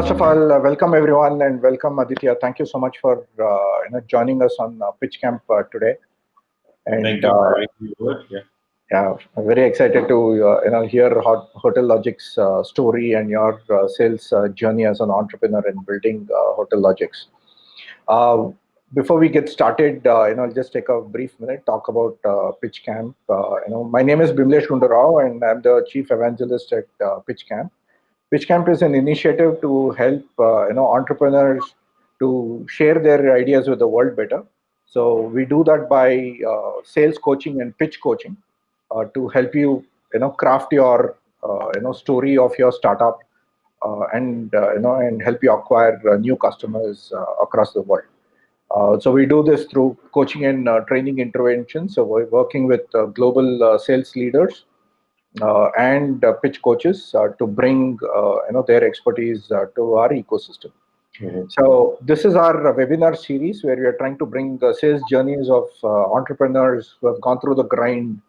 first of all, welcome everyone and welcome Aditya. Thank you so much for joining us on Pitch Camp today. Thank And you for having me over. Yeah. yeah, I'm very excited to hear Hotel Logic's story and your sales journey as an entrepreneur in building Hotel Logics. Uh, Before we get started, I'll just take a brief minute talk about Pitch Camp. My name is Bimlesh Gundarao, and I'm the chief evangelist at Pitch Camp. Pitch Camp is an initiative to help entrepreneurs to share their ideas with the world better. So we do that by sales coaching and pitch coaching to help you craft your story of your startup and help you acquire new customers across the world. So we do this through coaching and training interventions. So we're working with global sales leaders and pitch coaches to bring their expertise to our ecosystem. Mhm. So this is our webinar series where we are trying to bring the sales journeys of entrepreneurs who have gone through the grind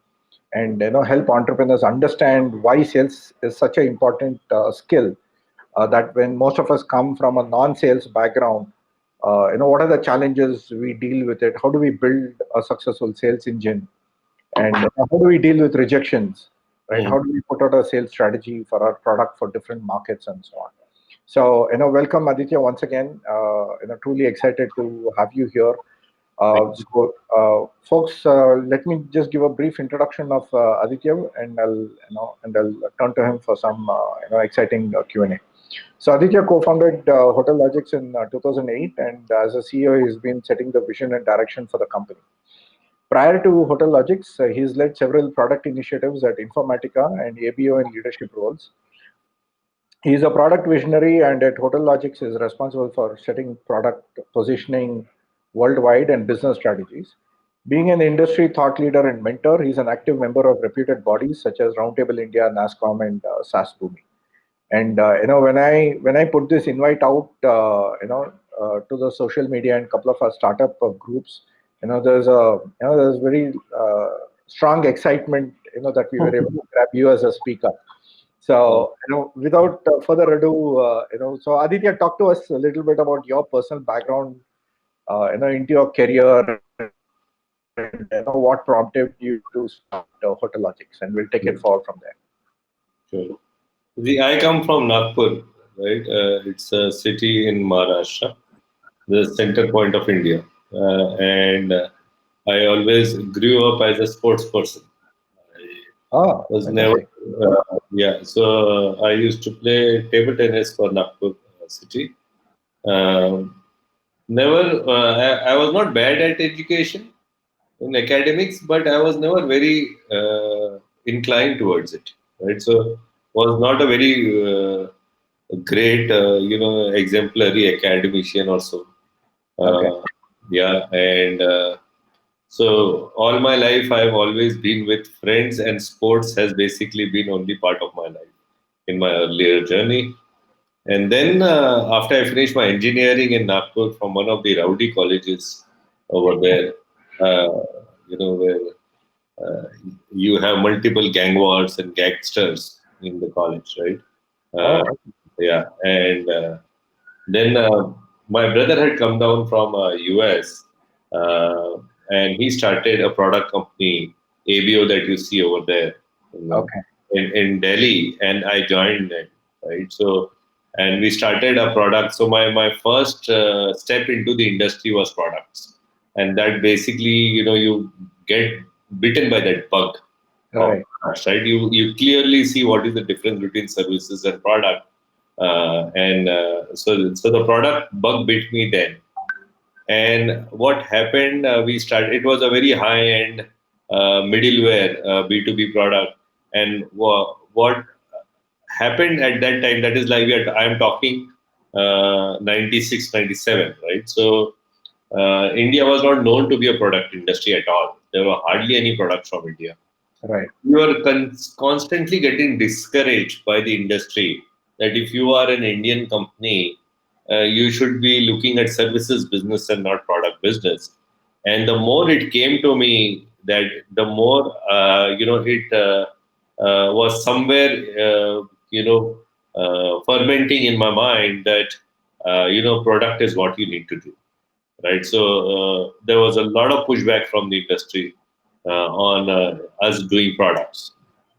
and help entrepreneurs understand why sales is such an important skill. That when most of us come from a non-sales background, what are the challenges we deal with it? How do we build a successful sales engine? And how do we deal with rejections, right? Mhm. How do we put out a sales strategy for our product for different markets and so on? So, welcome Aditya once again. Truly excited to have you here. Thank you. Folks, let me just give a brief introduction of Aditya, and I'll turn to him for some exciting Q&A. So Aditya co-founded Hotel Logics in 2008, and as a CEO, he's been setting the vision and direction for the company. Prior to Hotel Logics, he's led several product initiatives at Informatica and ABO in leadership roles. He's a product visionary, and at Hotel Logics is responsible for setting product positioning worldwide and business strategies. Being an industry thought leader and mentor, he's an active member of reputed bodies such as Roundtable India, NASSCOM, and SAS Bhumi. And when I put this invite out, to the social media and couple of our startup groups, there's very strong excitement, that we were able to grab you as a speaker. So, without further ado, so Aditya, talk to us a little bit about your personal background, into your career, and what prompted you to start Hotel Logics, and we'll take it forward from there. Sure. I come from Nagpur, right? It's a city in Maharashtra, the center point of India. And I always grew up as a sports person. Ah, I was never, fantastic. yeah. So I used to play table tennis for Nagpur city. Um, Never, I was not bad at education in academics, but I was never very inclined towards it. Right, so was not a very great, exemplary academician or so. Okay. Uh, yeah, and so all my life I've always been with friends, and sports has basically been only part of my life in my earlier journey. And then after I finished my engineering in Nagpur from one of the rowdy colleges over there, uh, where uh, you have multiple gang wars and gangsters in the college, right? Uh, Oh, yeah, and then my brother had come down from US, uh, and he started a product company, ABO, that you see over there, okay. in Delhi, and I joined it, right? So, and we started a product. So my first step into the industry was products, and that basically, you get bitten by that bug of Right. products, right? You clearly see what is the difference between services and product, and so the product bug bit me then. And what happened? We started. It was a very high end middleware B2B product, and what happened at that time? That is like I am talking 96, 97, right? So India was not known to be a product industry at all. There were hardly any products from India. Right. You are constantly getting discouraged by the industry that if you are an Indian company, you should be looking at services business and not product business. And the more it came to me that the more it was somewhere fermenting in my mind that product is what you need to do, right? So there was a lot of pushback from the industry on us doing products,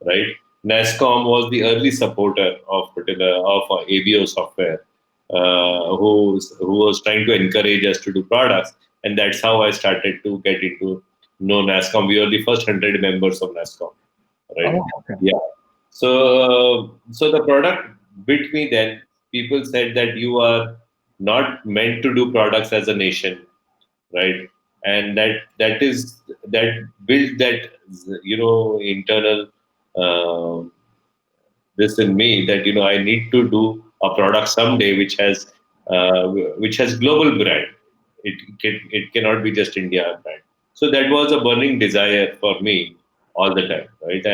right? NASCOM was the early supporter of ABO software, who was trying to encourage us to do products, and that's how I started to get into NASCOM. We were the first 100 members of NASCOM, right? Oh, okay. Yeah. So the product bit me then. People said that you are not meant to do products as a nation, right? And that built that internal uh, this in me that I need to do a product someday which has global brand. It cannot be just India brand. So that was a burning desire for me all the time, right?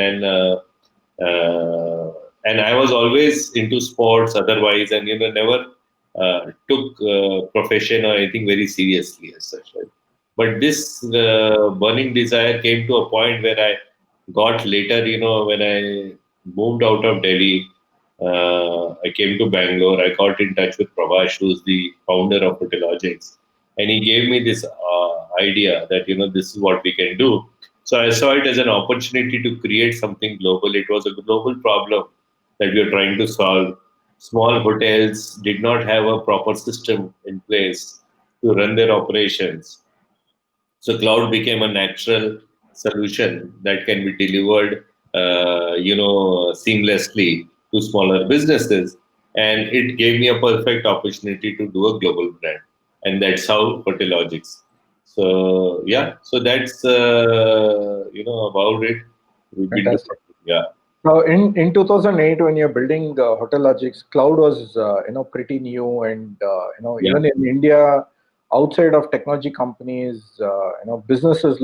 Uh, and I was always into sports otherwise, and never took profession or anything very seriously as such. Right? But this burning desire came to a point where I got later, when I moved out of Delhi, I came to Bangalore. I got in touch with Prabhash, who's the founder of Hotelogics, and he gave me this idea that this is what we can do. So I saw it as an opportunity to create something global. It was a global problem that we were trying to solve. Small hotels did not have a proper system in place to run their operations. So cloud became a natural solution that can be delivered, seamlessly to smaller businesses, and it gave me a perfect opportunity to do a global brand, and that's how Hotelogics. So yeah, so that's about it. We've been doing, Fantastic. yeah, Now, in 2008, when you're building Hotelogics, cloud was pretty new, and yeah, even in India, outside of technology companies, businesses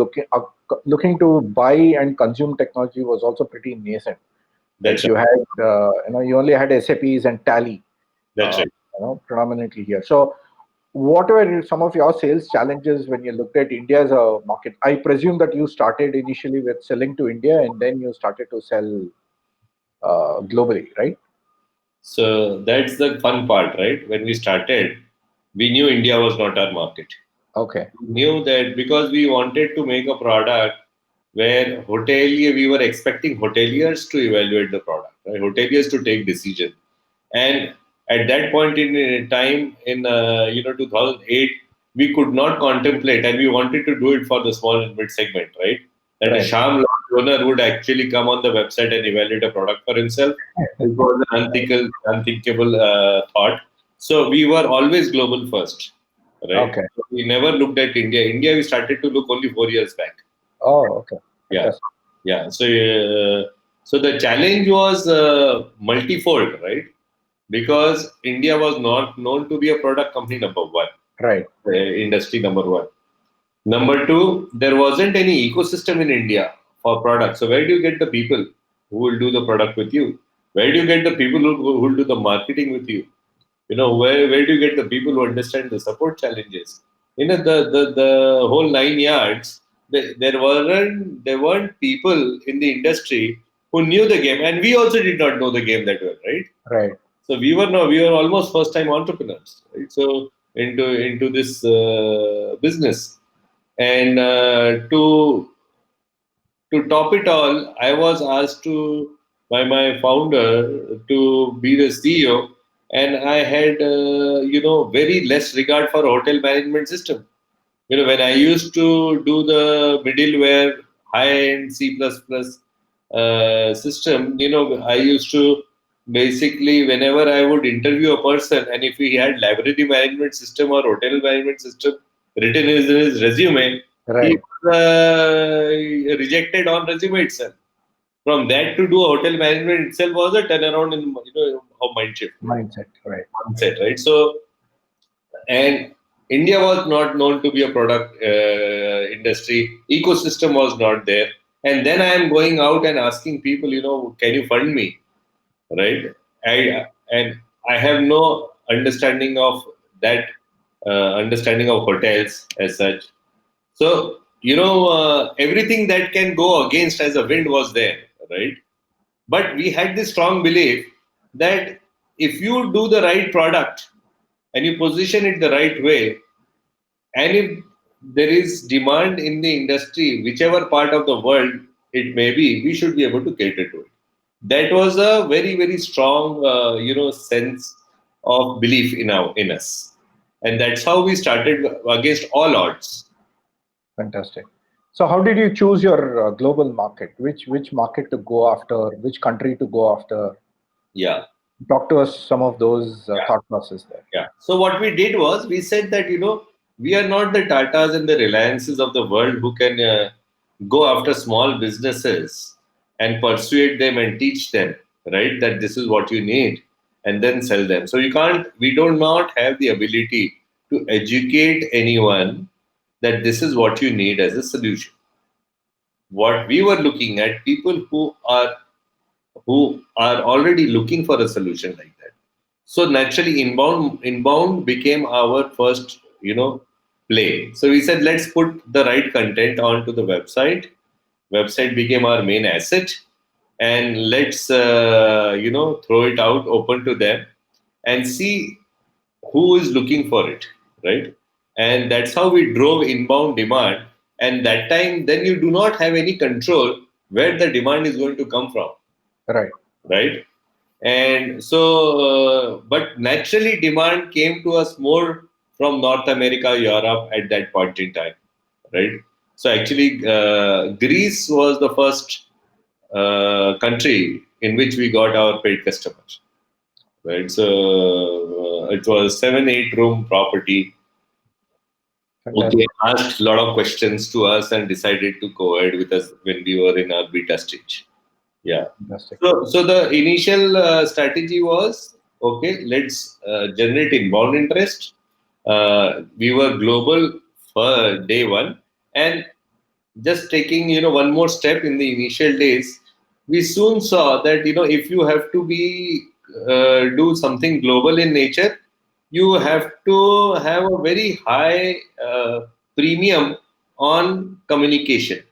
looking to buy and consume technology was also pretty nascent. Like that's you right. had, you only had SAPs and Tally, That's right. predominantly here. So, what were some of your sales challenges when you looked at India as a market? I presume that you started initially with selling to India, and then you started to sell globally, right? So that's the fun part, right? When we started, we knew India was not our market. Okay, Knew that because we wanted to make a product where hotelier we were expecting hoteliers to evaluate the product, right? Hoteliers to take decision. And at that point in time in 2008, we could not contemplate, and we wanted to do it for the small and mid segment, right? That a right. Sham Lodge owner would actually come on the website and evaluate a product for himself. It was an unthinkable thought. So we were always global first, right? Okay. So we never looked at India. India, we started to look only 4 years back. Oh, okay. Yeah, Fantastic. yeah. So the challenge was multifold, right? Because India was not known to be a product company number one, Right. industry number one. Number two, there wasn't any ecosystem in India for products. So where do you get the people who will do the product with you? Where do you get the people who will do the marketing with you? Where do you get the people who understand the support challenges? The whole 9 yards. There weren't people in the industry who knew the game, and we also did not know the game that well, right? Right. So we were almost first time entrepreneurs, right? So into this business, and to top it all, I was asked to by my founder to be the CEO, and I had very less regard for hotel management system. When I used to do the middleware high-end C++ system, I used to basically whenever I would interview a person, and if he had library management system or hotel management system written in his resume, he Right. was rejected on resume itself. From that to do a hotel management itself was a turnaround in of mind shift, Mindset. Right. mindset, right? So and India was not known to be a product industry. Ecosystem was not there. And then I am going out and asking people, can you fund me, right? And I have no understanding of that, understanding of hotels as such. So everything that can go against as a wind was there, right? But we had this strong belief that if you do the right product and you position it the right way, and if there is demand in the industry, whichever part of the world it may be, we should be able to cater to it. That was a very, very strong, sense of belief in us, and that's how we started against all odds. Fantastic. So, how did you choose your global market? Which market to go after? Which country to go after? Yeah. Talk to us some of those thought process there. Yeah. So what we did was we said that we are not the Tatas and the Reliances of the world who can go after small businesses and persuade them and teach them, right, that this is what you need and then sell them. So you can't. We do not have the ability to educate anyone that this is what you need as a solution. What we were looking at, people who are already looking for a solution like that. So naturally, inbound became our first, play. So we said, let's put the right content onto the website. Website became our main asset, and let's throw it out open to them and see who is looking for it, right? And that's how we drove inbound demand. And that time, then you do not have any control where the demand is going to come from, Right. right? And so, but naturally, demand came to us more from North America, Europe at that point in time, right? So, actually, Greece was the first country in which we got our paid customers, right? So, it was 7-8 room property. Fantastic. Okay, asked a lot of questions to us and decided to co-ed with us when we were in our beta stage. Yeah. Fantastic. So the initial strategy was, okay, let's generate inbound interest. We were global for day one, and just taking one more step in the initial days, we soon saw that if you have to be do something global in nature, you have to have a very high premium on communication,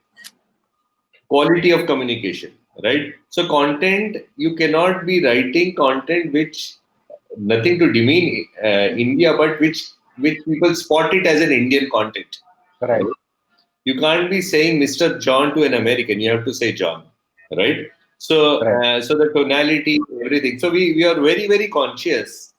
quality of communication, right? So content, you cannot be writing content which nothing to demean India, but which people spot it as an Indian content. Right. Right? You can't be saying Mr. John to an American. You have to say John, right? So Right. so the tonality, everything. So we are very, very conscientious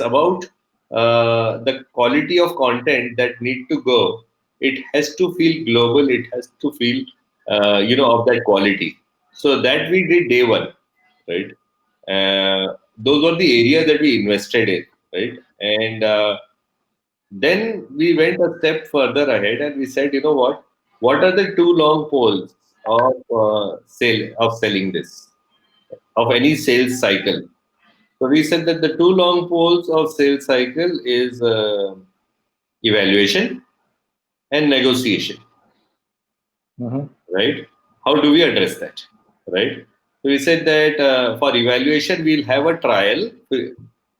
about the quality of content that need to go. It has to feel global. It has to feel of that quality. So that we did day one, right? Those were the areas that we invested in, right? And then we went a step further ahead and we said, you know what? What are the two long poles of selling this, of any sales cycle? So we said that the two long poles of sales cycle is evaluation and negotiation, Mm-hmm. right? How do we address that, right? So we said that for evaluation, we'll have a trial,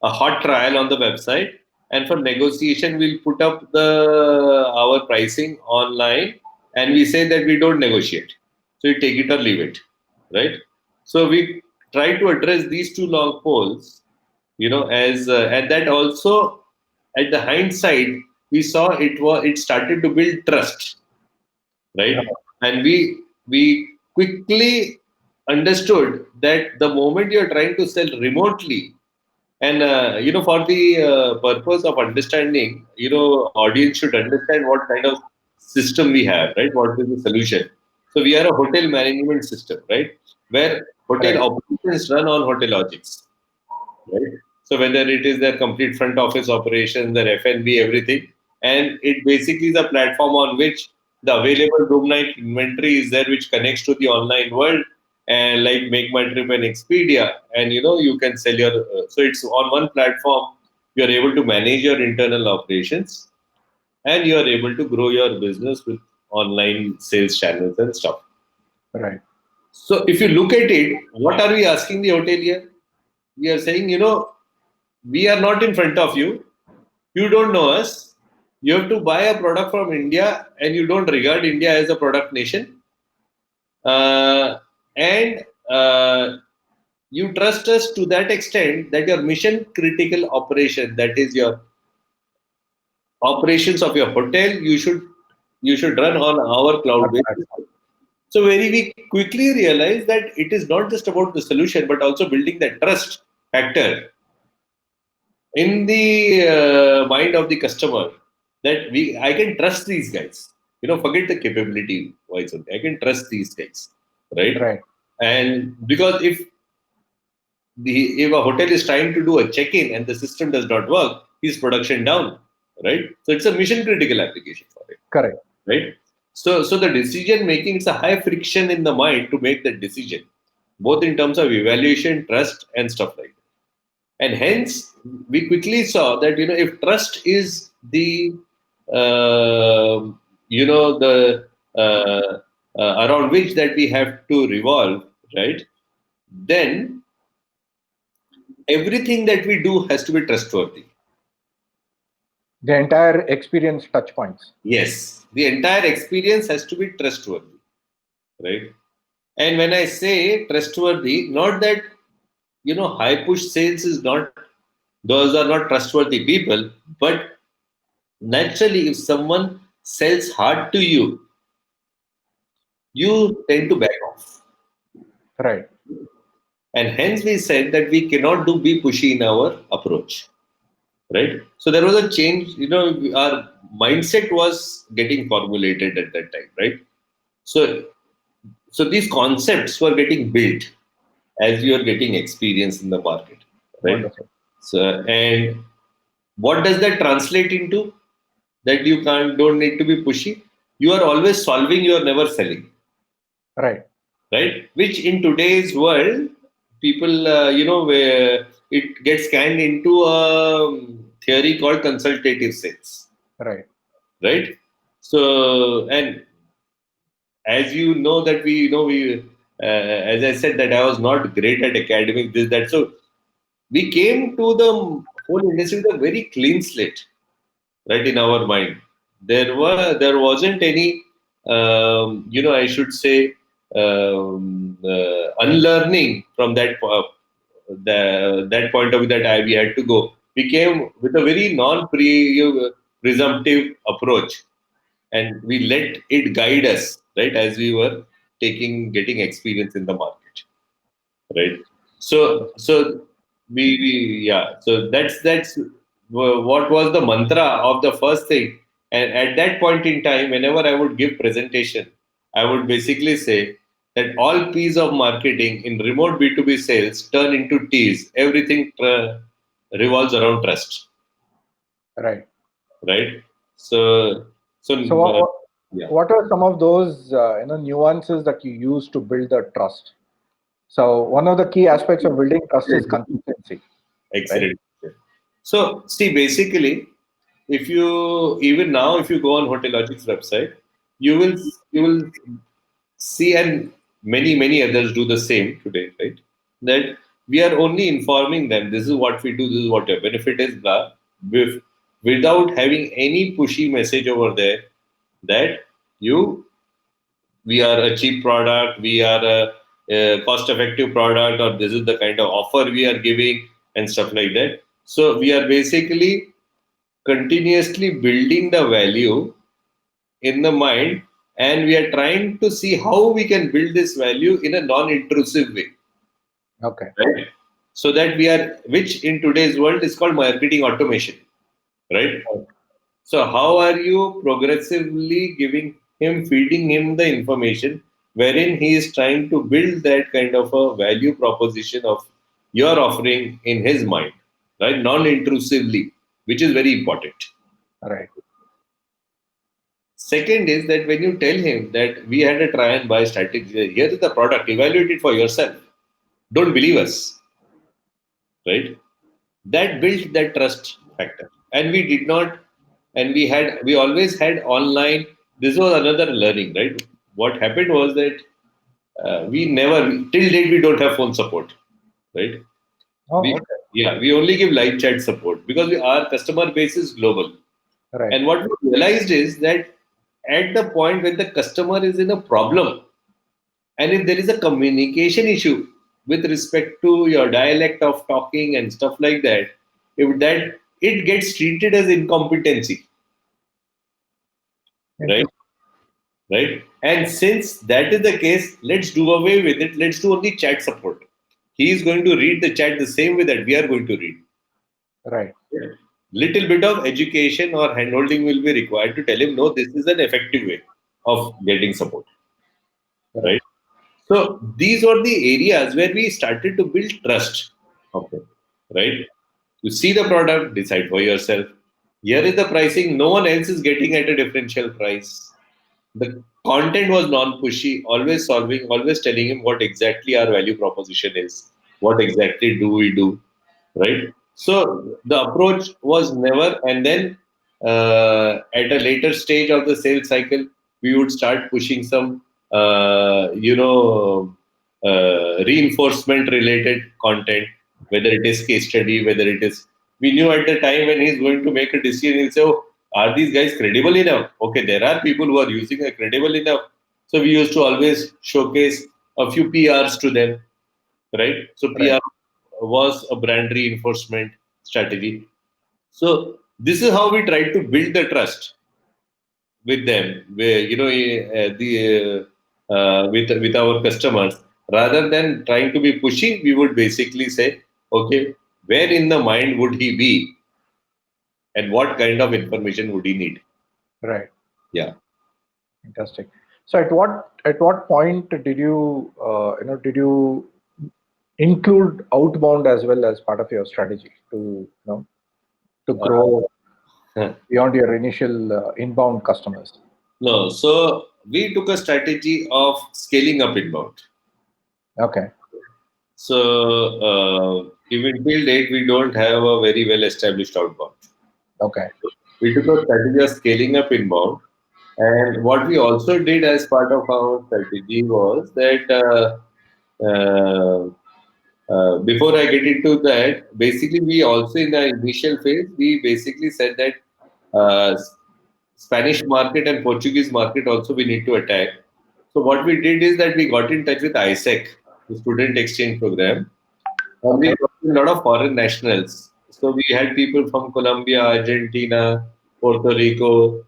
a hot trial on the website, and for negotiation, we'll put up our pricing online, and we say that we don't negotiate. So you take it or leave it, right? So we try to address these two long poles, as and that also at the hindsight we saw it started to build trust, right? And we quickly understood that the moment you're trying to sell remotely, and for the purpose of understanding, audience should understand what kind of system we have, right? What is the solution? So we are a hotel management system, right, where hotel Right. operations run on Hotelogics, right? So whether it is their complete front office operations, their F&B, everything, and it basically is a platform on which the available room night inventory is there, which connects to the online world, and like Make My Trip and Expedia, and you can sell your. So it's on one platform. You are able to manage your internal operations, and you are able to grow your business with online sales channels and stuff. Right. So if you look at it, what are we asking the hotelier? We are saying, we are not in front of you. You don't know us. You have to buy a product from India and you don't regard India as a product nation. And you trust us to that extent that your mission critical operation, that is your operations of your hotel, you should run on our Our cloud basis. platform. So very we quickly realize that it is not just about the solution, but also building that trust factor in the mind of the customer, that I can trust these guys. Forget the capability wise only. I can trust these guys, right? Right. And because if a hotel is trying to do a check-in and the system does not work, is production down, right? So it's a mission critical application for it, Correct. right? So the decision making, it's a high friction in the mind to make that decision, both in terms of evaluation, trust, and stuff like that. And hence, we quickly saw that if trust is the uh, the around which that we have to revolve, right? Then everything that we do has to be trustworthy. The entire experience touch points. Yes, the entire experience has to be trustworthy, right? And when I say trustworthy, not that high push sales is not; those are not trustworthy people. But naturally, if someone sells hard to you, you tend to back off. Right. And hence, we said that we cannot be pushy in our approach, right? So there was a change. Our mindset was getting formulated at that time, right? So so these concepts were getting built as you are getting experience in the market, right? Wonderful. So, and what does that translate into? That you don't need to be pushy. You are always solving. You are never selling, Right. right? Which in today's world, people, where it gets scanned into a theory called consultative sales, Right. right? So, and as you know that as I said that I was not great at academic, this, that. So we came to the whole industry with a very clean slate, right, in our mind. There wasn't any, I should say, unlearning from that point of view that we had to go. We came with a very non-presumptive approach, and we let it guide us, right, as we were getting experience in the market, right? So yeah. So that's what was the mantra of the first thing. And at that point in time, whenever I would give presentation, I would basically say that all P's of marketing in remote B2B sales turn into T's. Everything revolves around trust, Right. right? So so So what, yeah. what are some of those nuances that you use to build the trust? So one of the key aspects of building trust is consistency, right? Excellent. So, see, basically, if you even now, if you go on Hotelogic's website, you will see, and many others do the same today, right? That we are only informing them. This is what we do. This is what your benefit is. Blah, with, without having any pushy message over there that you we are a cheap product, we are a cost-effective product, or this is the kind of offer we are giving and stuff like that. So we are basically continuously building the value in the mind, and we are trying to see how we can build this value in a non-intrusive way, Okay. right? So that we are, which in today's world is called marketing automation, right? So how are you progressively feeding him the information wherein he is trying to build that kind of a value proposition of your offering in his mind, right? Non-intrusively, which is very important. Right. Second is that when you tell him that we had a try and buy strategy, here is the product, evaluate it for yourself. Don't believe us, right? That built that trust factor. And we did not, and we always had online. This was another learning, right? What happened was that we never, till date, we don't have phone support, right? Oh, We, okay. yeah, we only give live chat support because our customer base is global. Right. And what we realized is that at the point when the customer is in a problem, and if there is a communication issue, with respect to your dialect of talking and stuff like that, if that it gets treated as incompetency, right? Right? And since that is the case, let's do away with it. Let's do only chat support. He is going to read the chat the same way that we are going to read. Right. Little bit of education or handholding will be required to tell him, no, this is an effective way of getting support. Right? So these are the areas where we started to build trust. Okay. Right? You see the product, decide for yourself. Here is the pricing. No one else is getting at a differential price. The content was non-pushy, always solving, always telling him what exactly our value proposition is, what exactly do we do, right? So the approach was never, and then at a later stage of the sales cycle, we would start pushing some, reinforcement related content, whether it is case study, whether it is, we knew at the time when he's going to make a decision, he'll say, oh, are these guys credible enough? Okay, there are people who are using a credible enough. So we used to always showcase a few PRs to them, right? So PR was a brand reinforcement strategy. So this is how we try to build the trust with them, where with our customers, rather than trying to be pushy. We would basically say, okay, where in the mind would he be, and what kind of information would he need? Right. Yeah. Fantastic. So at what point did you did you include outbound as well as part of your strategy to grow beyond your initial inbound customers? No, so we took a strategy of scaling up inbound. Okay. So even till date, we don't have a very well established outbound. Okay. We took a strategy of scaling up inbound. And what we also did as part of our strategy was that before I get into that, basically, we also in the initial phase, we basically said that Spanish market and Portuguese market also we need to attack. So what we did is that we got in touch with ISEC, the student exchange program, and we Okay. got a lot of foreign nationals. So we had people from Colombia, Argentina, Puerto Rico,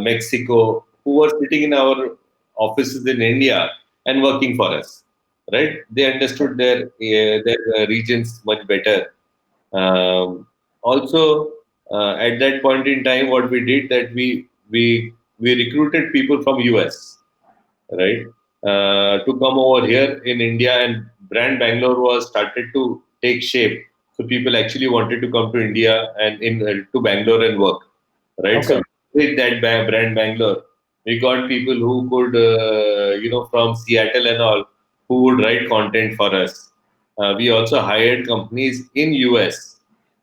Mexico, who were sitting in our offices in India and working for us. Right? They understood their regions much better. Also, at that point in time, what we did that we recruited people from US, right, to come over here in India, and brand Bangalore was started to take shape. So people actually wanted to come to India and in to Bangalore and work, right? So Okay. with that brand Bangalore, we got people who could, from Seattle and all, who would write content for us. We also hired companies in US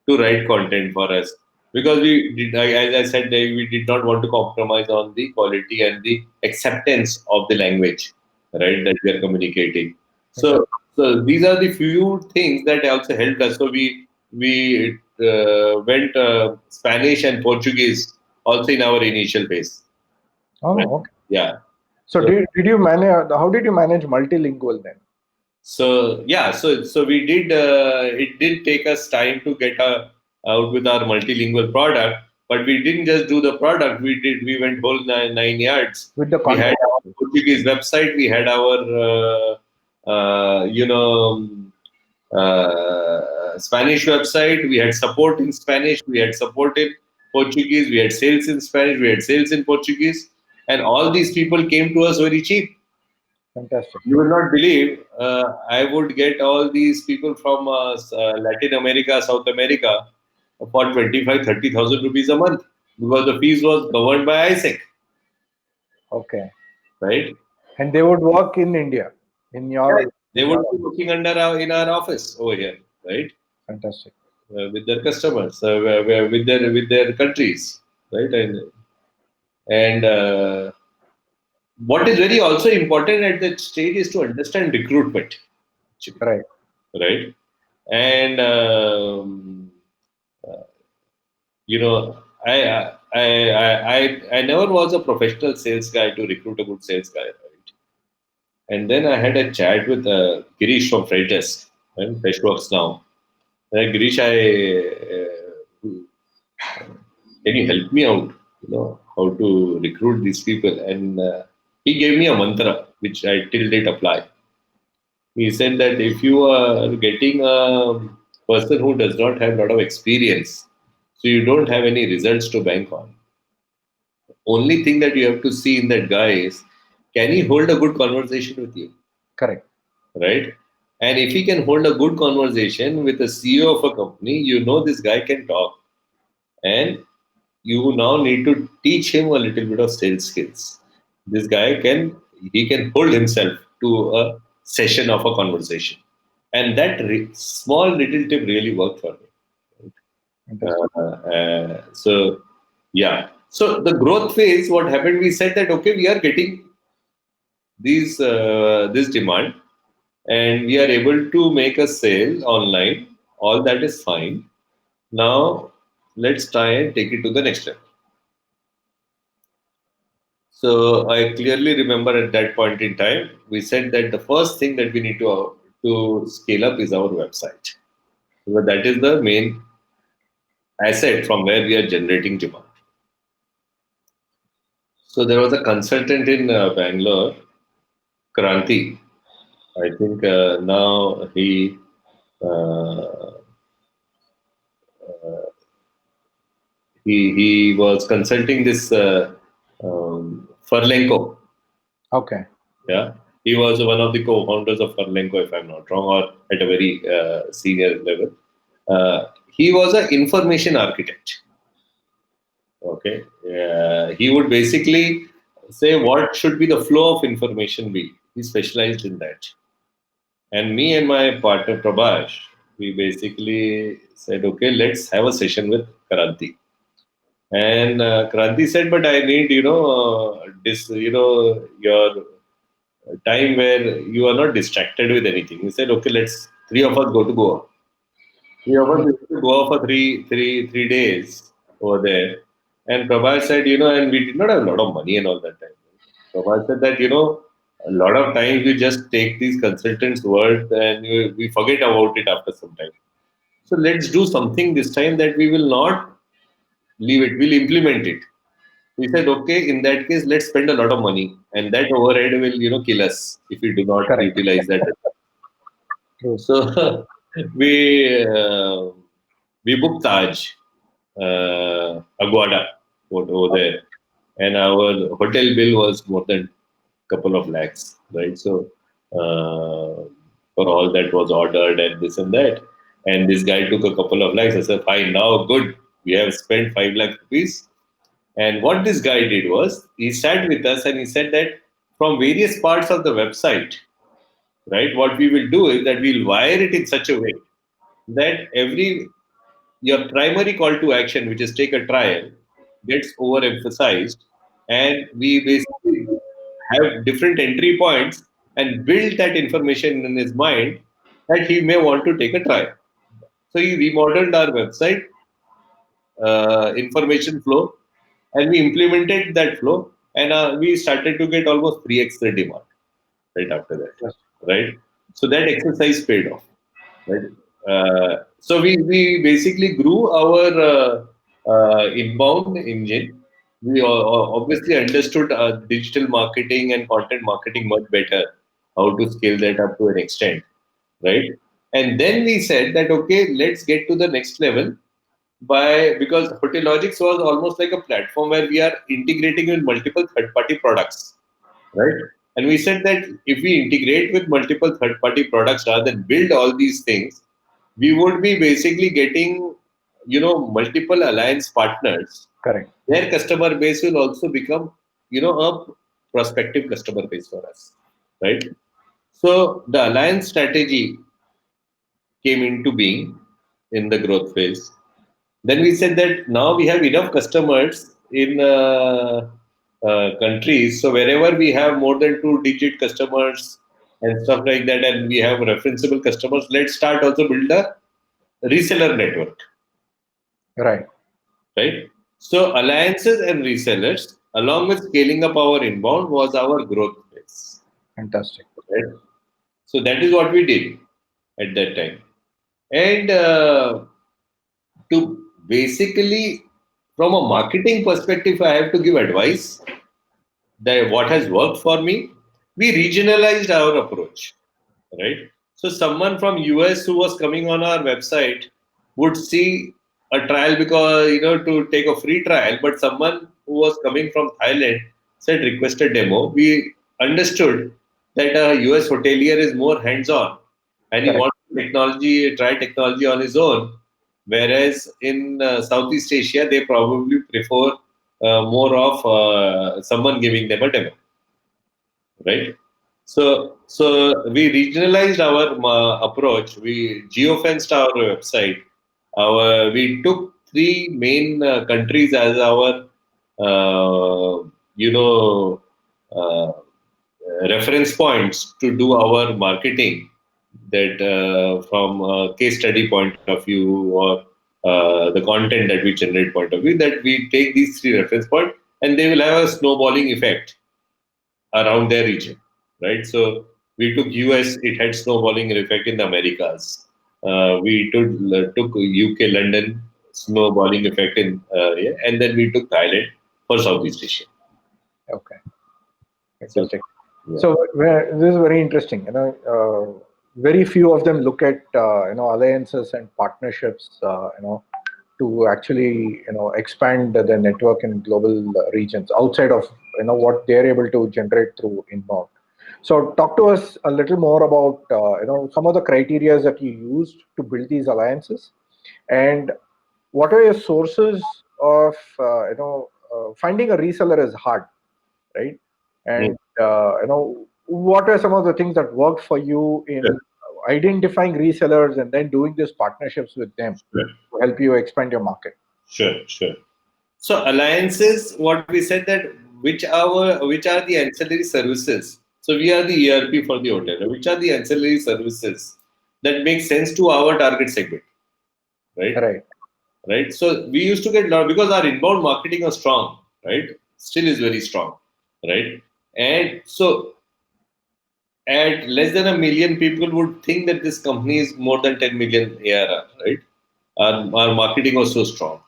to write content for us, because we did, as I said, we did not want to compromise on the quality and the acceptance of the language, right, that we are communicating. So, so these are the few things that also helped us. So we went Spanish and Portuguese also in our initial phase. Right? Oh, okay. Yeah. So So, did you manage? How did you manage multilingual then? so yeah, so we did. It did take us time to get out with our multilingual product, but we didn't just do the product. We went whole nine yards. With the We had content. our Portuguese website. We had our Spanish website. We had support in Spanish. We had support in Portuguese. We had sales in Spanish. We had sales in Portuguese, and all these people came to us very cheap. Fantastic. You will not believe, I would get all these people from Latin America, South America for 25,000-30,000 rupees a month, because the fees was governed by ISEC, Okay. right? And they would work in India, in Yeah, your they would be working under in our office over here, right? fantastic. With their customers, with their countries, right? And what is very also important at that stage is to understand recruitment, actually, Right. right? And you know, I never was a professional sales guy to recruit a good sales guy, right? And then I had a chat with Girish from Freightus and Freshworks now. Girish, can you help me out? How to recruit these people? And he gave me a mantra which I till date apply. He said that if you are getting a person who does not have a lot of experience, so you don't have any results to bank on. Only thing that you have to see in that guy is, can he hold a good conversation with you? Correct. Right? And if he can hold a good conversation with the CEO of a company, you know this guy can talk. And you now need to teach him a little bit of sales skills. This guy can hold himself to a session of a conversation. And that small little tip really worked for me. Interesting. So, yeah. So the growth phase, what happened? We said that okay, we are getting this demand, and we are able to make a sale online. All that is fine. Now let's try and take it to the next level. So I clearly remember at that point in time, we said that the first thing that we need to scale up is our website. Because that is the main asset from where we are generating demand. So there was a consultant in Bangalore, Kranti. I think now uh, he was consulting this Furlenco. Okay. Yeah, he was one of the co-founders of Furlenco, if I'm not wrong, or at a very senior level. He was an information architect. Okay, he would basically say what should be the flow of information be. He specialized in that. And me and my partner Prabhash, we basically said, okay, let's have a session with Kranti. And Kranti said, but I need, your time where you are not distracted with anything. He said, okay, let's three of us go to Goa. Three of us used to go for three days over there. And Prabhat said, and we did not have a lot of money and all that time. Prabhat said that, a lot of times we just take these consultants' words and we forget about it after some time. So let's do something this time that we will not leave it, we'll implement it. We said, okay, in that case, let's spend a lot of money. And that overhead will, kill us if we do not Correct. utilize that. True. So we booked Taj, Aguada over there, and our hotel bill was more than couple of lakhs, right? So for all that was ordered and this and that, and this guy took a couple of lakhs. I said, fine, now good, we have spent 5 lakh rupees. And what this guy did was he sat with us and he said that from various parts of the website, right, what we will do is that we'll wire it in such a way that your primary call to action, which is take a trial, gets overemphasized, and we basically have different entry points and build that information in his mind that he may want to take a trial. So he remodeled our website information flow, and we implemented that flow, and we started to get almost 3x the demand right after that, Yes. right? So that exercise paid off, right? So we basically grew our inbound engine. We obviously understood digital marketing and content marketing much better, how to scale that up to an extent, right? And then we said that okay, let's get to the next level because Hotelogics was almost like a platform where we are integrating with multiple third-party products, right? And we said that if we integrate with multiple third-party products rather than build all these things, we would be basically getting, multiple alliance partners. Correct. Their customer base will also become, a prospective customer base for us, right? So the alliance strategy came into being in the growth phase. Then we said that now we have enough customers in countries. So wherever we have more than two-digit customers and stuff like that, and we have referenceable customers, let's start also build a reseller network, Right. right? So alliances and resellers, along with scaling up our inbound, was our growth phase. Fantastic. Right? So that is what we did at that time. And to basically, from a marketing perspective, I have to give advice that what has worked for me, we regionalized our approach, right? So someone from US who was coming on our website would see a trial because to take a free trial, but someone who was coming from Thailand said request a demo. We understood that a US hotelier is more hands-on and he Correct. wants try technology on his own, whereas in Southeast Asia they probably prefer more of someone giving them a demo, right? So we regionalized our approach. We geofenced our website. We took three main countries as our uh, you know uh, reference points to do our marketing. That from a case study point of view or the content that we generate point of view, that we take these three reference points and they will have a snowballing effect around their region, right? So we took US, it had snowballing effect in the Americas. We took UK, London, snowballing effect in yeah, and then we took Thailand for Southeast Asia. Okay. So Fantastic. yeah, So this is very interesting. Very few of them look at alliances and partnerships. To actually expand their network in global regions outside of what they're able to generate through inbound. So talk to us a little more about some of the criteria that you used to build these alliances, and what are your sources of finding a reseller is hard, right? mm, And what are some of the things that worked for you sure, in identifying resellers and then doing these partnerships with them sure, to help you expand your market? sure, sure. So alliances, what we said that which are the ancillary services. So we are the ERP for the hotel. Which are the ancillary services that make sense to our target segment, right? Right. Right? So we used to get a lot because our inbound marketing was strong, right? Still is very strong, right? And so at less than a million, people would think that this company is more than 10 million ARR, right? Our marketing was so strong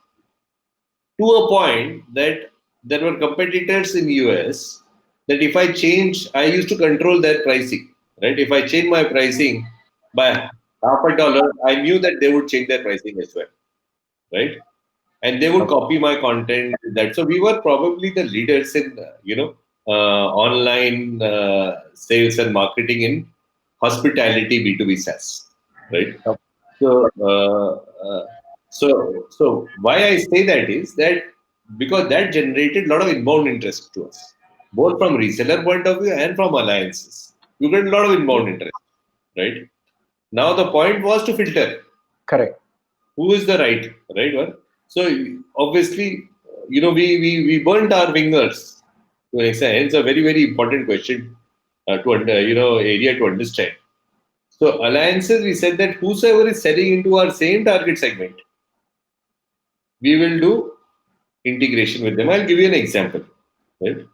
to a point that there were competitors in US that if I change, I used to control their pricing, right? If I change my pricing by half a dollar, I knew that they would change their pricing as well, right? And they would Okay. copy my content. That so we were probably the leaders in online sales and marketing in hospitality B2B SaaS, right? Okay. So so why I say that is that because that generated a lot of inbound interest to us, both from reseller point of view and from alliances. You get a lot of inbound interest, right? Now the point was to filter Correct. who is the right one. So obviously we burnt our fingers to an extent. It's a very important question area to understand. So alliances, we said that whosoever is selling into our same target segment, we will do integration with them. I'll give you an example, right?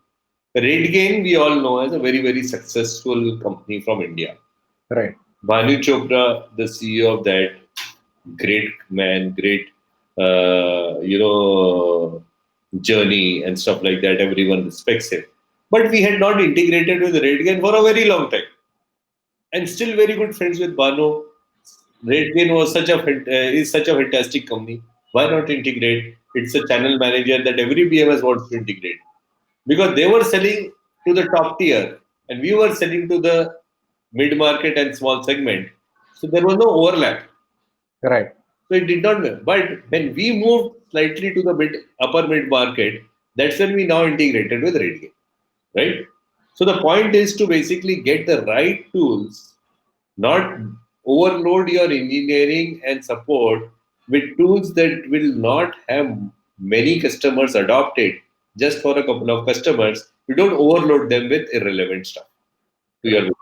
RateGain, we all know as a very successful company from India. Right. Bhanu Chopra, the CEO of that, great man, great journey and stuff like that. Everyone respects him. But we had not integrated with RateGain for a very long time, and still very good friends with Banu. RateGain was is such a fantastic company. Why not integrate? It's a channel manager that every BMS wants to integrate because they were selling to the top tier and we were selling to the mid market and small segment. So there was no overlap. Right. So it did not work. But when we moved slightly to the upper mid market, that's when we now integrated with RateGain, right? So the point is to basically get the right tools, not overload your engineering and support with tools that will not have many customers adopted just for a couple of customers. You don't overload them with irrelevant stuff to your Right. business.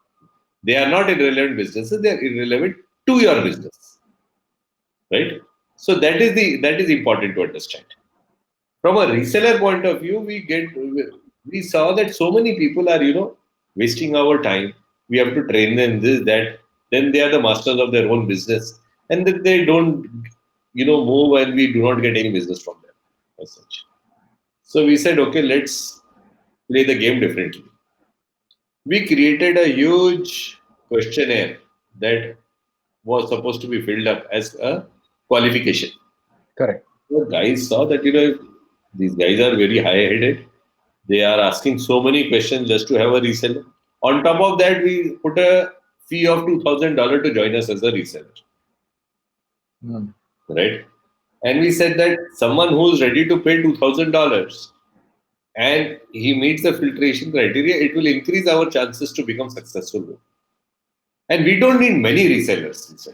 They are not irrelevant businesses, they are irrelevant to your business, right? So that is important to understand. From a reseller point of view, we saw that so many people are wasting our time. We have to train them this, that. Then they are the masters of their own business. And then they don't, move, and we do not get any business from them as such. So we said, okay, let's play the game differently. We created a huge questionnaire that was supposed to be filled up as a qualification. Correct. The guys saw that, these guys are very high-headed. They are asking so many questions just to have a reseller. On top of that, we put a fee of $2,000 to join us as a reseller, Mm. right? And we said that someone who's ready to pay $2,000 and he meets the filtration criteria, it will increase our chances to become successful. And we don't need many resellers,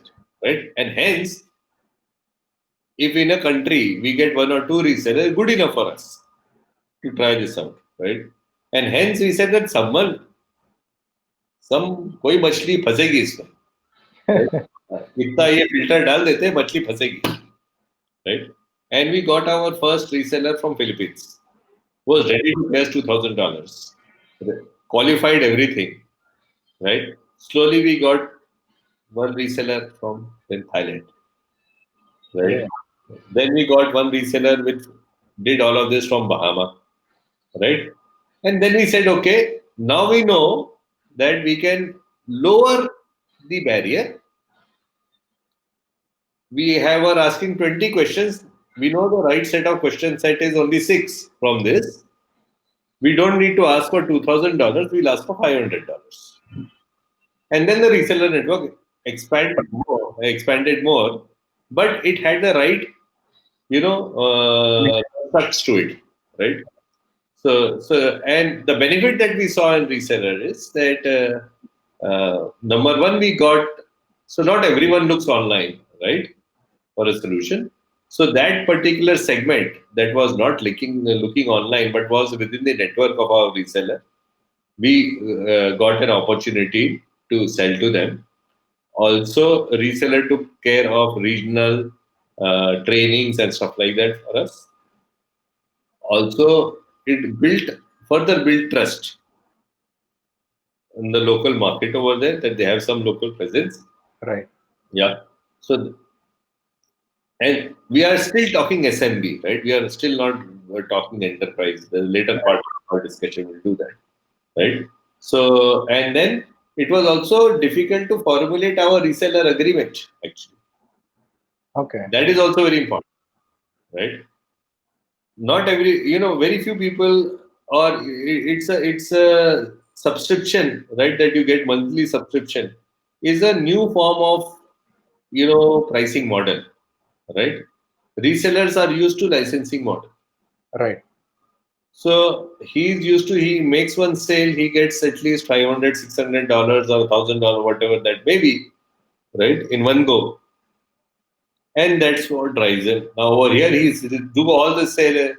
right? And hence, if in a country we get one or two resellers, good enough for us to try this out, right? And hence we said that कोई मछली फंसेगी इसमें, इतना ये filter डाल देते हैं मछली फंसेगी, right? And we got our first reseller from Philippines, who was ready to pay us $2,000, qualified everything, right? Slowly we got one reseller from Thailand, right? Yeah. Then we got one reseller which did all of this from Bahama, right? And then we said, okay, now we know that we can lower the barrier. We were asking 20 questions. We know the right set of question set is only 6 from this. We don't need to ask for $2,000. We'll ask for $500. And then the reseller network expanded more, but it had the right, structs to it, right? So, and the benefit that we saw in reseller is that number one, we got, so not everyone looks online, right, for a solution. So that particular segment that was not looking online, but was within the network of our reseller, we got an opportunity to sell to them. Also, reseller took care of regional trainings and stuff like that for us. Also, it further built trust in the local market over there, that they have some local presence. Right. Yeah. So, and we are still talking SMB, right? We are still not talking enterprise. The later part of our discussion will do that, right? So, and then it was also difficult to formulate our reseller agreement, actually. Okay. That is also very important, right? Not very few people, or it's a subscription, right? That you get monthly subscription is a new form of, pricing model, right? Resellers are used to licensing model. Right. So he makes one sale, he gets at least $500, $600 or $1,000, whatever that may be, right, in one go. And that's what drives him. Now over here, he's do all the sale,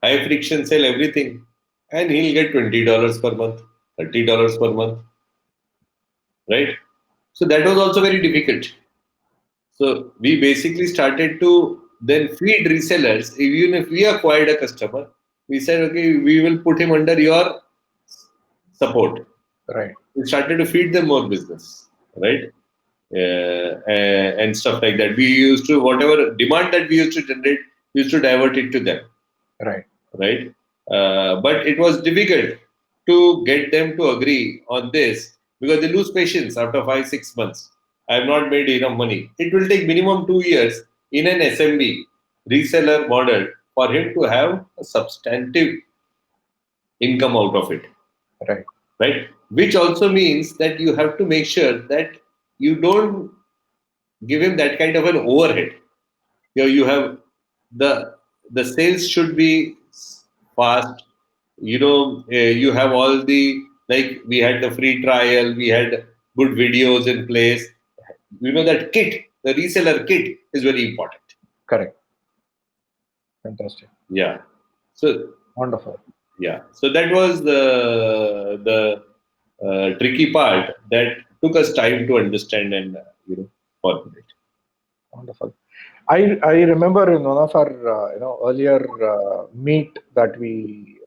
high friction sale, everything, and he'll get $20 per month, $30 per month, right? So that was also very difficult. So we basically started to then feed resellers. Even if we acquired a customer, we said, okay, we will put him under your support. Right. We started to feed them more business, right? And stuff like that. We used to, whatever demand that we used to generate, we used to divert it to them, Right. right? But it was difficult to get them to agree on this because they lose patience after 5-6 months. I have not made enough money. It will take minimum 2 years in an SMB reseller model for him to have a substantive income out of it. Right. Right? Which also means that you have to make sure that you don't give him that kind of an overhead. You have the sales should be fast. You have all the, like, we had the free trial, we had good videos in place. That kit, the reseller kit, is very important. Correct. Fantastic. Yeah. So Wonderful. yeah. So that was the tricky part that took us time to understand and formulate. Wonderful. I remember in one of our earlier meet that we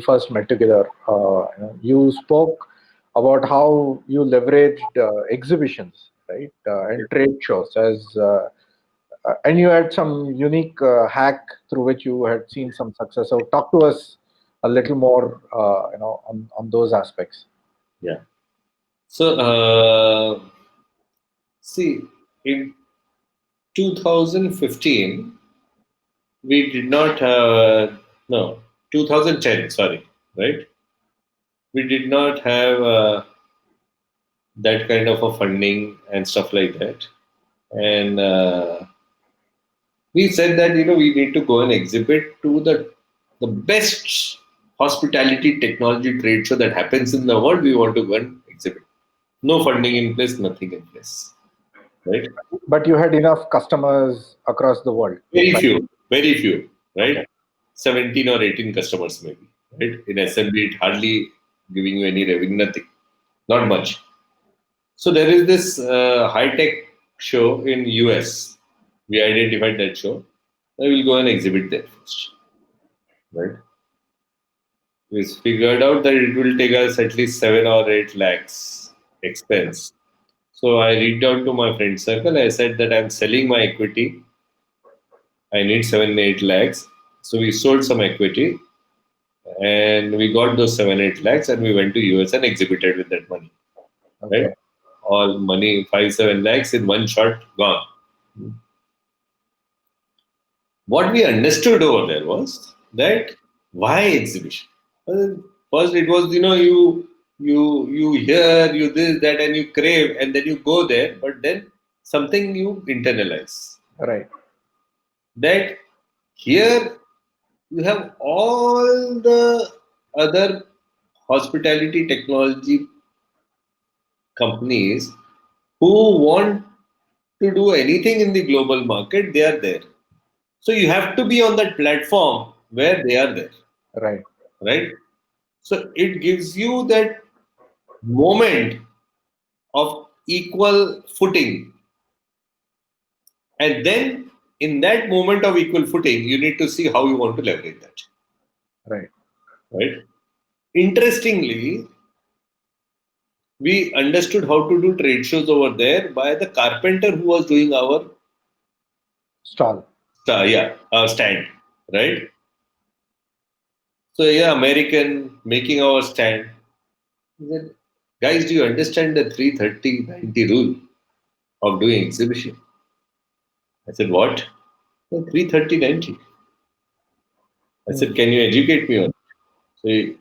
first met together. You spoke about how you leveraged exhibitions, right, and trade shows and you had some unique hack through which you had seen some success. So talk to us a little more, on those aspects. Yeah. So, see, in 2015, we did not have, no, 2010, sorry, right? We did not have that kind of a funding and stuff like that. And we said that, we need to go and exhibit to the best hospitality technology trade show that happens in the world. We want to go and exhibit. No funding in place, nothing in place, right? But you had enough customers across the world. Very few, Okay. right? 17 or 18 customers maybe, right? In SMB, it hardly giving you any revenue, nothing, not much. So there is this high-tech show in US. We identified that show. I will go and exhibit there first, right? We figured out that it will take us at least 7 or 8 lakhs expense. So I reached out to my friend circle. I said that I'm selling my equity. I need 7 8 lakhs. So we sold some equity and we got those 7 8 lakhs and we went to US and exhibited with that money. Right? Okay. All money, 5 7 lakhs in one shot gone. What we understood over there was that why exhibition? Well, first, it was you hear you this that and you crave and then you go there, but then something you internalize Right. that here you have all the other hospitality technology companies who want to do anything in the global market, they are there. So you have to be on that platform where they are there, Right. right? So it gives you that moment of equal footing. And then in that moment of equal footing, you need to see how you want to leverage that, Right. right? Interestingly, we understood how to do trade shows over there by the carpenter who was doing our Stall. our stand, right? So yeah, American making our stand. He said, guys, do you understand the 330-90 rule of doing exhibition? I said, what? 330-90. I Hmm. said, can you educate me on it?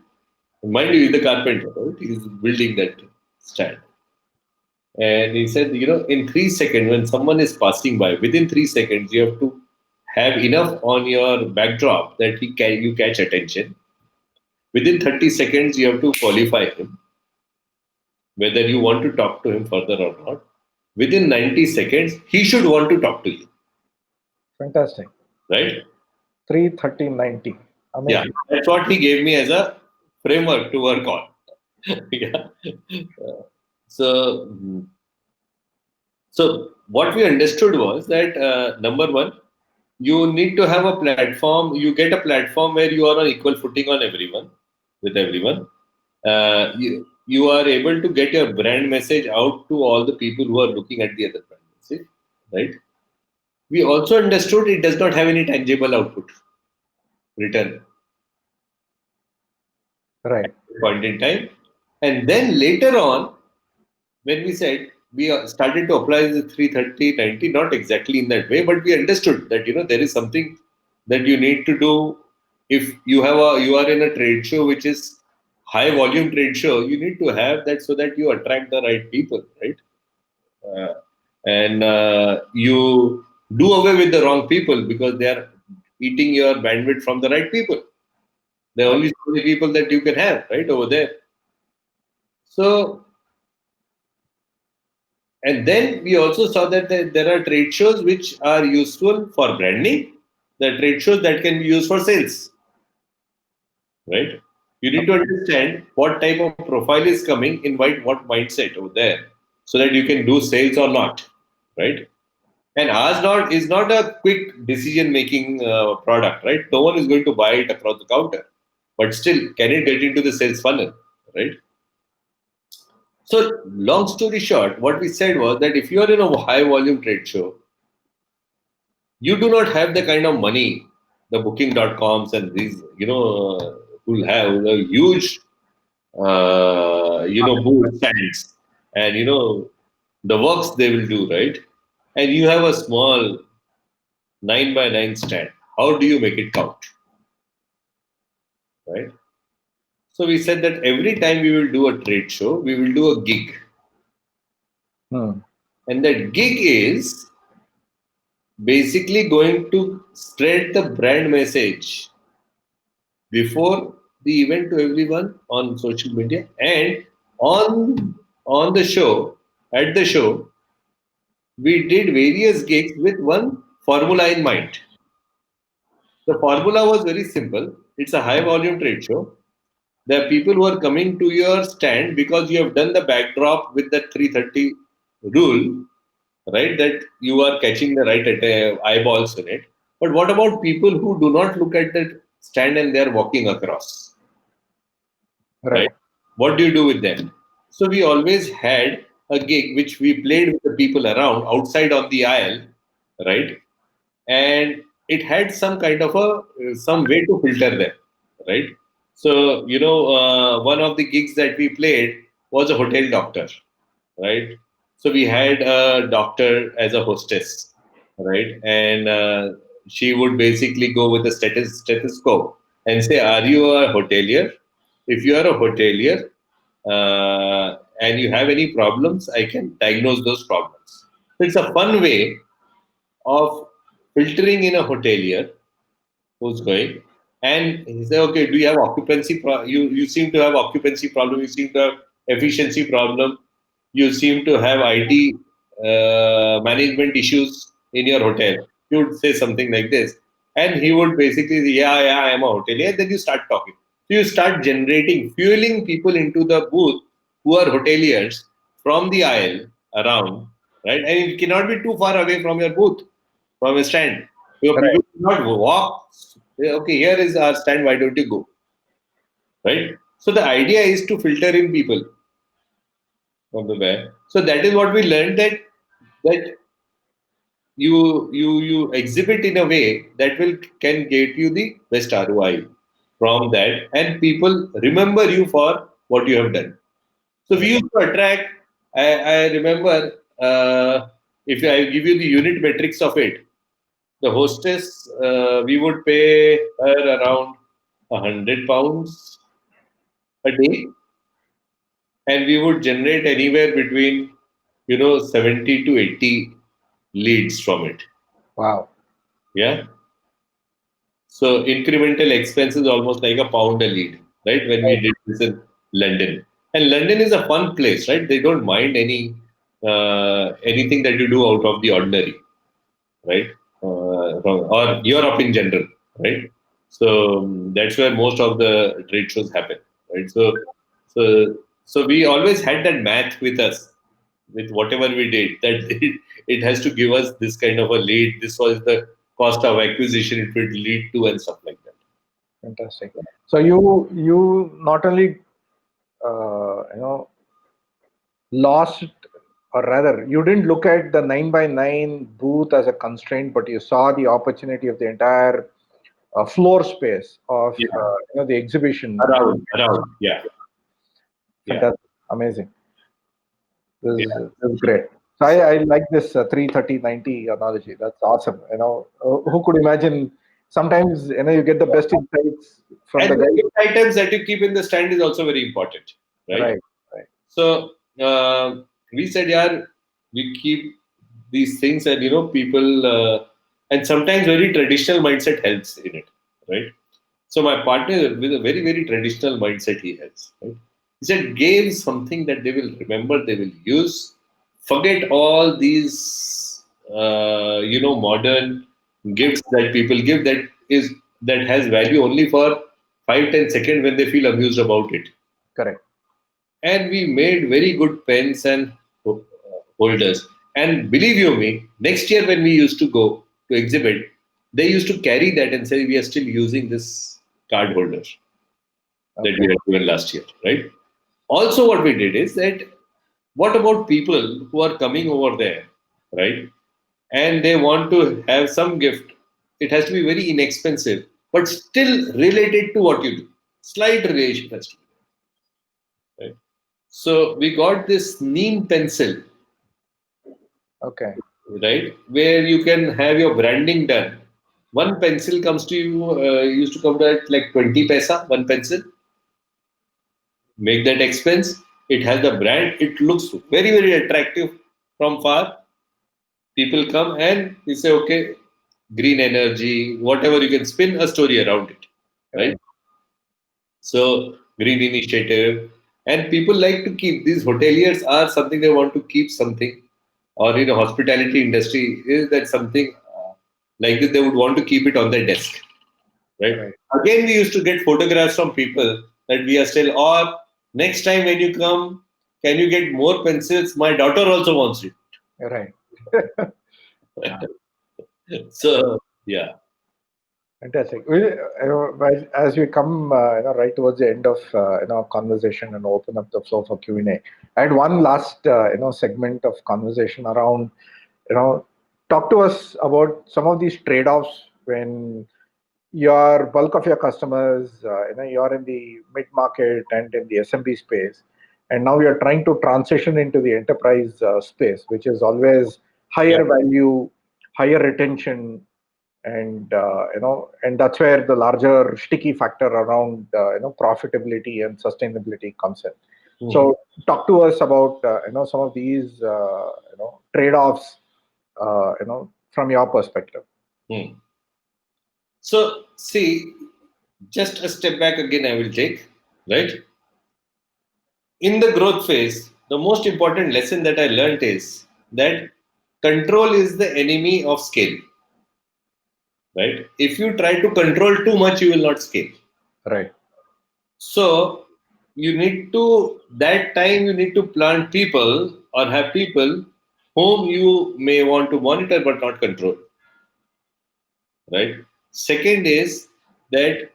So mind you, he's the carpenter, right? He's building that stand. And he said, in 3 seconds, when someone is passing by, within 3 seconds, you have to have enough on your backdrop that you catch attention. Within 30 seconds, you have to qualify him, whether you want to talk to him further or not. Within 90 seconds, he should want to talk to you, Fantastic. right? 330-90. Yeah, Amazing. that's what he gave me as a framework to work on. Yeah. So, so what we understood was that number one, you need to have a platform. You get a platform where you are on equal footing on everyone, with everyone. You are able to get your brand message out to all the people who are looking at the other brand message, right? We also understood it does not have any tangible output return at Right. this point in time. And then later on, when we said we started to apply the 330-90, not exactly in that way, but we understood that there is something that you need to do. If you are in a trade show which is high volume trade show, you need to have that so that you attract the right people, right? And you do away with the wrong people because they are eating your bandwidth from the right people. There are only so many people that you can have right over there. So, and then we also saw that there are trade shows which are useful for branding. There are trade shows that can be used for sales, right? You need to understand what type of profile is coming in what mindset over there, so that you can do sales or not, right? And ours not is not a quick decision making product, right? No one is going to buy it across the counter, but still, can it get into the sales funnel, right? So, long story short, what we said was that if you are in a high volume trade show, you do not have the kind of money the booking.coms and these, who have a huge, booth stands and, the works they will do, right? And you have a small 9 by 9 stand. How do you make it count, right? So we said that every time we will do a trade show, we will do a gig. Hmm. And that gig is basically going to spread the brand message before the event to everyone on social media and on the show at the show we did various gigs with one formula in mind. The formula was very simple. It's a high volume trade show. There are people who are coming to your stand because you have done the backdrop with the 330 rule, right? That you are catching the right eyeballs in it. But what about people who do not look at that stand and they are walking across, right? Right. What do you do with them? So we always had a gig which we played with the people around outside on the aisle, right? And it had some kind of some way to filter them, right? So one of the gigs that we played was a hotel doctor, right? So we had a doctor as a hostess, right? And she would basically go with a stethoscope and say, "Are you a hotelier? If you are a hotelier and you have any problems, I can diagnose those problems." So it's a fun way of filtering in a hotelier who's going. And he said, "Okay, do you have occupancy? You seem to have occupancy problem. You seem to have efficiency problem. You seem to have IT management issues in your hotel." He would say something like this, and he would basically say, "Yeah, yeah, I am a hotelier." Then you start talking. So you start generating, fueling people into the booth who are hoteliers from the aisle around, right? And it cannot be too far away from your booth, from a stand. Your Right. people do not walk. Okay, here is our stand. Why don't you go? Right. So the idea is to filter in people from the web. So that is what we learned, that you exhibit in a way that will can get you the best ROI from that, and people remember you for what you have done. So we used to attract. I remember if I give you the unit metrics of it, the hostess, we would pay her around £100 a day, and we would generate anywhere between 70 to 80 leads from it. Wow. Yeah. So incremental expense is almost like a pound a lead, right? When we Right. did this in London, and London is a fun place, right? They don't mind anything that you do out of the ordinary, right? Or Europe in general, right? So that's where most of the trade shows happen, right? So, so we always had that math with us, with whatever we did, that it has to give us this kind of a lead. This was the cost of acquisition it would lead to, and stuff like that. Fantastic. So you not only lost, or rather, you didn't look at the 9 by 9 booth as a constraint, but you saw the opportunity of the entire floor space of Yeah, the exhibition. around, yeah, yeah, Fantastic, amazing. yeah. This is great. So I like this 330-90 analogy. That's awesome. Who could imagine? Sometimes you get the best insights from And the the guy. gift items that you keep in the stand is also very important, right? Right, right, So we said, yeah, we keep these things, and people, and sometimes very traditional mindset helps in it, right? So my partner with a very very traditional mindset, he has, right? He said, give something that they will remember, they will use. Forget all these, modern gifts that people give, that has value only for 5-10 seconds when they feel amused about it. correct. And we made very good pens and holders. And believe you me, next year when we used to go to exhibit, they used to carry that and say, we are still using this card holder that Okay. we had given last year, right? Also, what we did is that What about people who are coming over there, right? And they want to have some gift. It has to be very inexpensive, but still related to what you do. Slight relation has to be, right? So we got this neem pencil, Okay. right, where you can have your branding done. One pencil comes to you, used to come to like 20 paisa, one pencil. Make that expense. It has the brand. It looks very, very attractive from far. People come and you say, okay, green energy, whatever, you can spin a story around it, right? Right. So green initiative, and people like to keep, these hoteliers are something, they want to keep something, or in the hospitality industry is that something like this, they would want to keep it on their desk, right? Right. Again, we used to get photographs from people that we are still, or next time when you come, can you get more pencils? My daughter also wants it. Right. Yeah. So yeah. Fantastic. As we come, right towards the end of conversation and open up the floor for Q&A, I had one last segment of conversation around talk to us about some of these trade-offs when your bulk of your customers, you're in the mid market and in the SMB space, and now you're trying to transition into the enterprise space, which is always Yeah. higher value, higher retention, and that's where the larger sticky factor around profitability and sustainability comes in. Hmm. So, talk to us about some of these trade-offs, from your perspective. Hmm. So see, just a step back again, I will take, right? In the growth phase, the most important lesson that I learned is that control is the enemy of scale, right? If you try to control too much, you will not scale. Right. So you need to, that time you need to plant people or have people whom you may want to monitor but not control, right? Second is that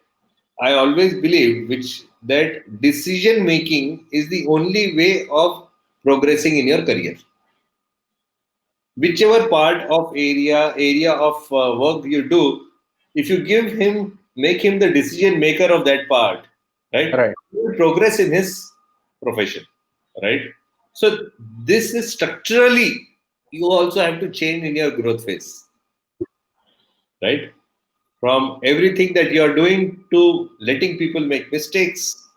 I always believe which that decision making is the only way of progressing in your career. Whichever part of area of work you do, if you give him, make him the decision maker of that part, right? Right. He will progress in his profession, right? So this is structurally you also have to change in your growth phase, right? From everything that you are doing to letting people make mistakes,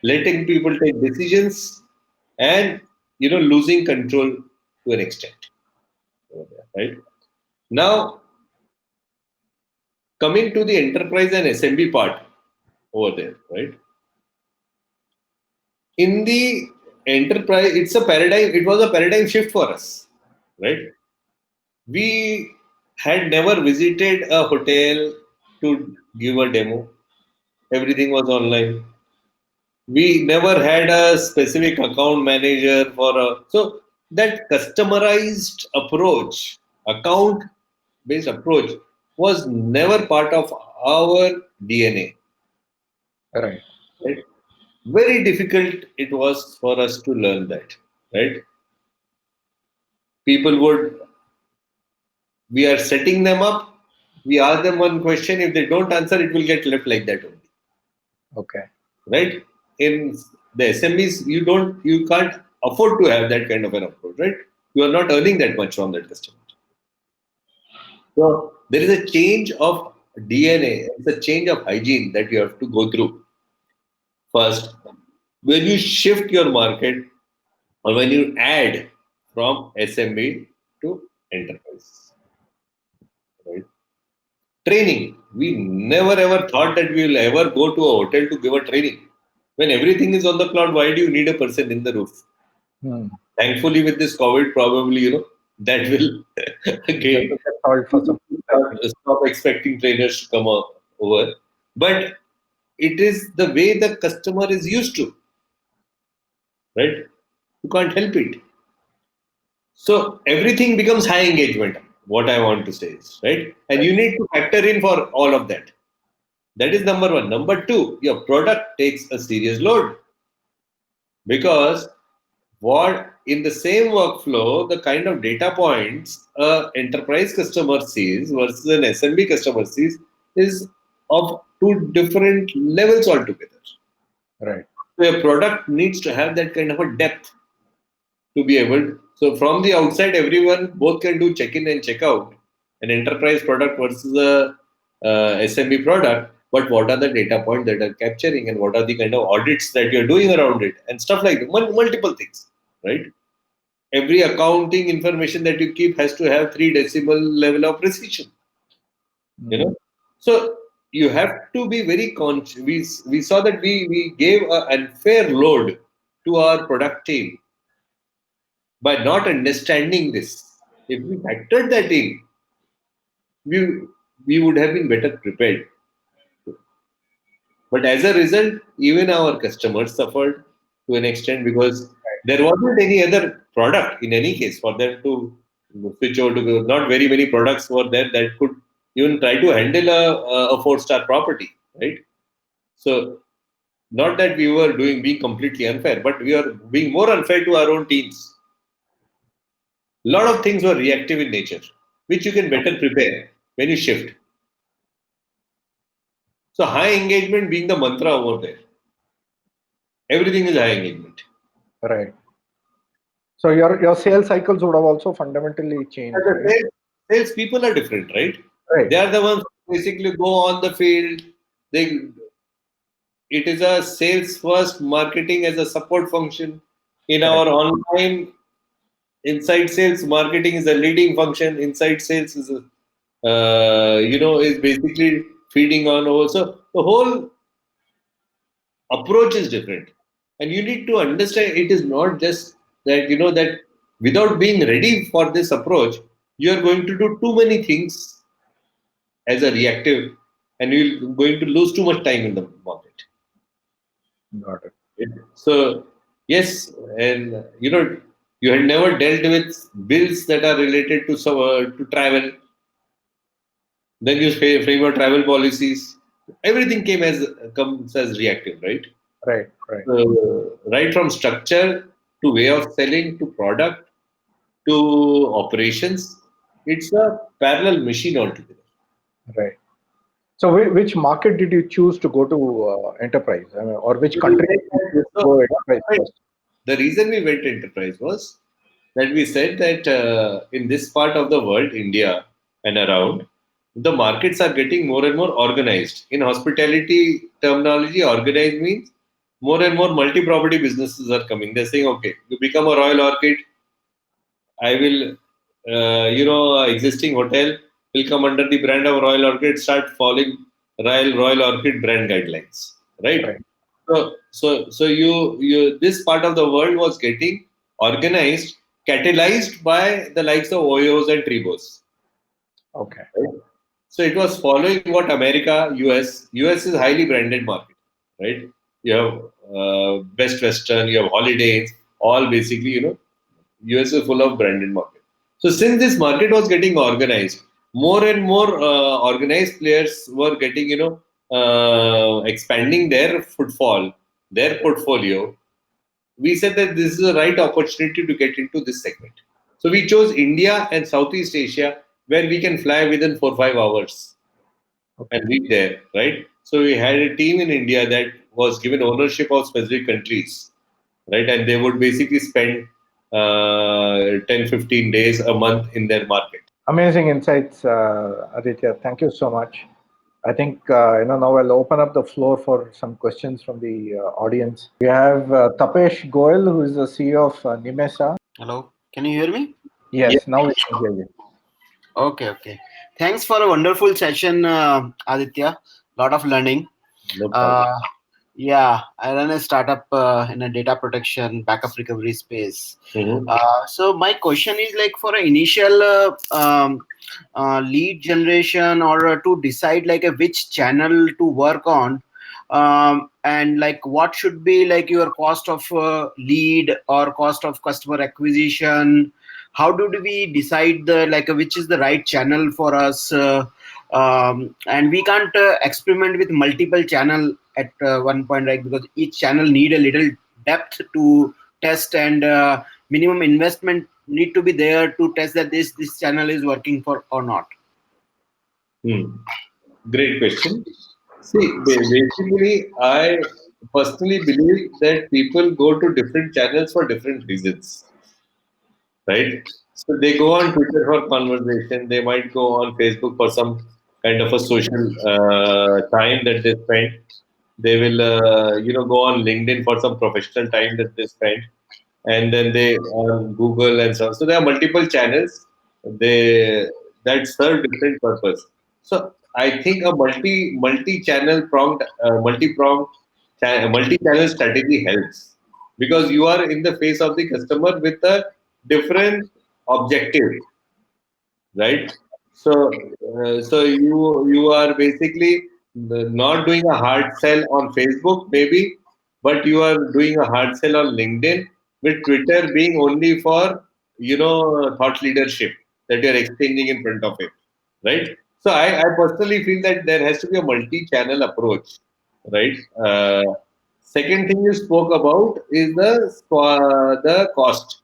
letting people take decisions, and losing control to an extent, right? Now coming to the enterprise and SMB part over there, right? In the enterprise, it's a paradigm. It was a paradigm shift for us, right? We had never visited a hotel to give a demo. Everything was online. We never had a specific account manager for a, so that customized approach, account based approach was never part of our DNA, Right. right? Very difficult it was for us to learn that, right? People would, we are setting them up, we ask them one question, if they don't answer, it will get left like that only, Okay. right? In the SMEs, you can't afford to have that kind of an approach, right? You are not earning that much from that customer. So there is a change of DNA, it's a change of hygiene that you have to go through first. When you shift your market or when you add from SMB to enterprise, right? Training. We never ever thought that we will ever go to a hotel to give a training. When everything is on the cloud, why do you need a person in the roof? Hmm. Thankfully, with this COVID, probably, that will That again will get solved for some time. stop expecting trainers to come over. But it is the way the customer is used to, right? You can't help it. So everything becomes high engagement. What I want to say is, right? And Right. you need to factor in for all of that. That is number one. Number two, your product takes a serious load because what in the same workflow, the kind of data points a enterprise customer sees versus an SMB customer sees is of two different levels altogether. Right. So a product needs to have that kind of a depth to be able. So from the outside, everyone both can do check-in and check-out, an enterprise product versus a SMB product. But what are the data points that are capturing, and what are the kind of audits that you're doing around it, and stuff like that. Multiple things, right? Every accounting information that you keep has to have 3 decimal level of precision. You know, so you have to be very conscious. We saw that we gave an unfair load to our product team by not understanding this. If we factored that in, we we would have been better prepared. But as a result, even our customers suffered to an extent because there wasn't any other product in any case for them to switch over to. Not very many products were there that could even try to handle a 4-star property, right? So not that we were being completely unfair, but we are being more unfair to our own teams. A lot of things were reactive in nature, which you can better prepare when you shift. So high engagement being the mantra over there. Everything is high engagement. Right. So your sales cycles would have also fundamentally changed. Right? Sales people are different, right? Right. They are the ones who basically go on the field. It is a sales first, marketing as a support function. In our online inside sales, marketing is a leading function. Inside sales is is basically feeding on also. The whole approach is different, and you need to understand it is not just that that without being ready for this approach, you are going to do too many things as a reactive, and you're going to lose too much time in the market. Got it. So yes, and you had never dealt with bills that are related to travel. Then you frame your travel policies. Everything comes as reactive, right? Right. Right. Right from structure to way of selling to product to operations, it's a parallel machine altogether. Right. So which market did you choose to go to enterprise? I mean, or which country did you choose to go enterprise first? The reason we went to enterprise was that we said that in this part of the world, India and around, the markets are getting more and more organized. In hospitality terminology, organized means more and more multi-property businesses are coming. They're saying, okay, you become a Royal Orchid, I will, existing hotel will come under the brand of Royal Orchid, start following Royal Orchid brand guidelines, right? Right. So you this part of the world was getting organized, catalyzed by the likes of Oyos and Tribos. Okay. Right? So it was following what America, US is highly branded market, right? You have Best Western, you have Holiday Inns, all basically, US is full of branded market. So since this market was getting organized, more and more organized players were getting, expanding their footfall, their portfolio. We said that this is the right opportunity to get into this segment. So we chose India and Southeast Asia, where we can fly within 4-5 hours and reach there, right? So we had a team in India that was given ownership of specific countries, right? And they would basically spend 10, 15 days a month in their market. Amazing insights, Aditya. Thank you so much. I think now I'll open up the floor for some questions from the audience. We have Tapesh Goel, who is the CEO of Nimesa. Hello, can you hear me? Yes, now we can hear you. Okay. Thanks for a wonderful session, Aditya. Lot of learning. No problem. Yeah, I run a startup in a data protection backup recovery space. Mhm. So my question is like for an initial lead generation or to decide like which channel to work on, and like what should be like your cost of lead or cost of customer acquisition. How do we decide the like which is the right channel for us? And we can't experiment with multiple channel at one point, right? Because each channel need a little depth to test and minimum investment need to be there to test that this channel is working for or not? Great question. See, basically, I personally believe that people go to different channels for different reasons, right? So they go on Twitter for conversation. They might go on Facebook for some kind of a social time that they spend. They will, go on LinkedIn for some professional time that they spend, and then they on Google and so on. So there are multiple channels. They that serve different purpose. So I think a multi-channel pronged multi-channel strategy helps because you are in the face of the customer with a different objective, right? So you are basically not doing a hard sell on Facebook, maybe, but you are doing a hard sell on LinkedIn, with Twitter being only for thought leadership that you are exchanging in front of it, right? So I personally feel that there has to be a multi-channel approach, right? Second thing you spoke about is the cost.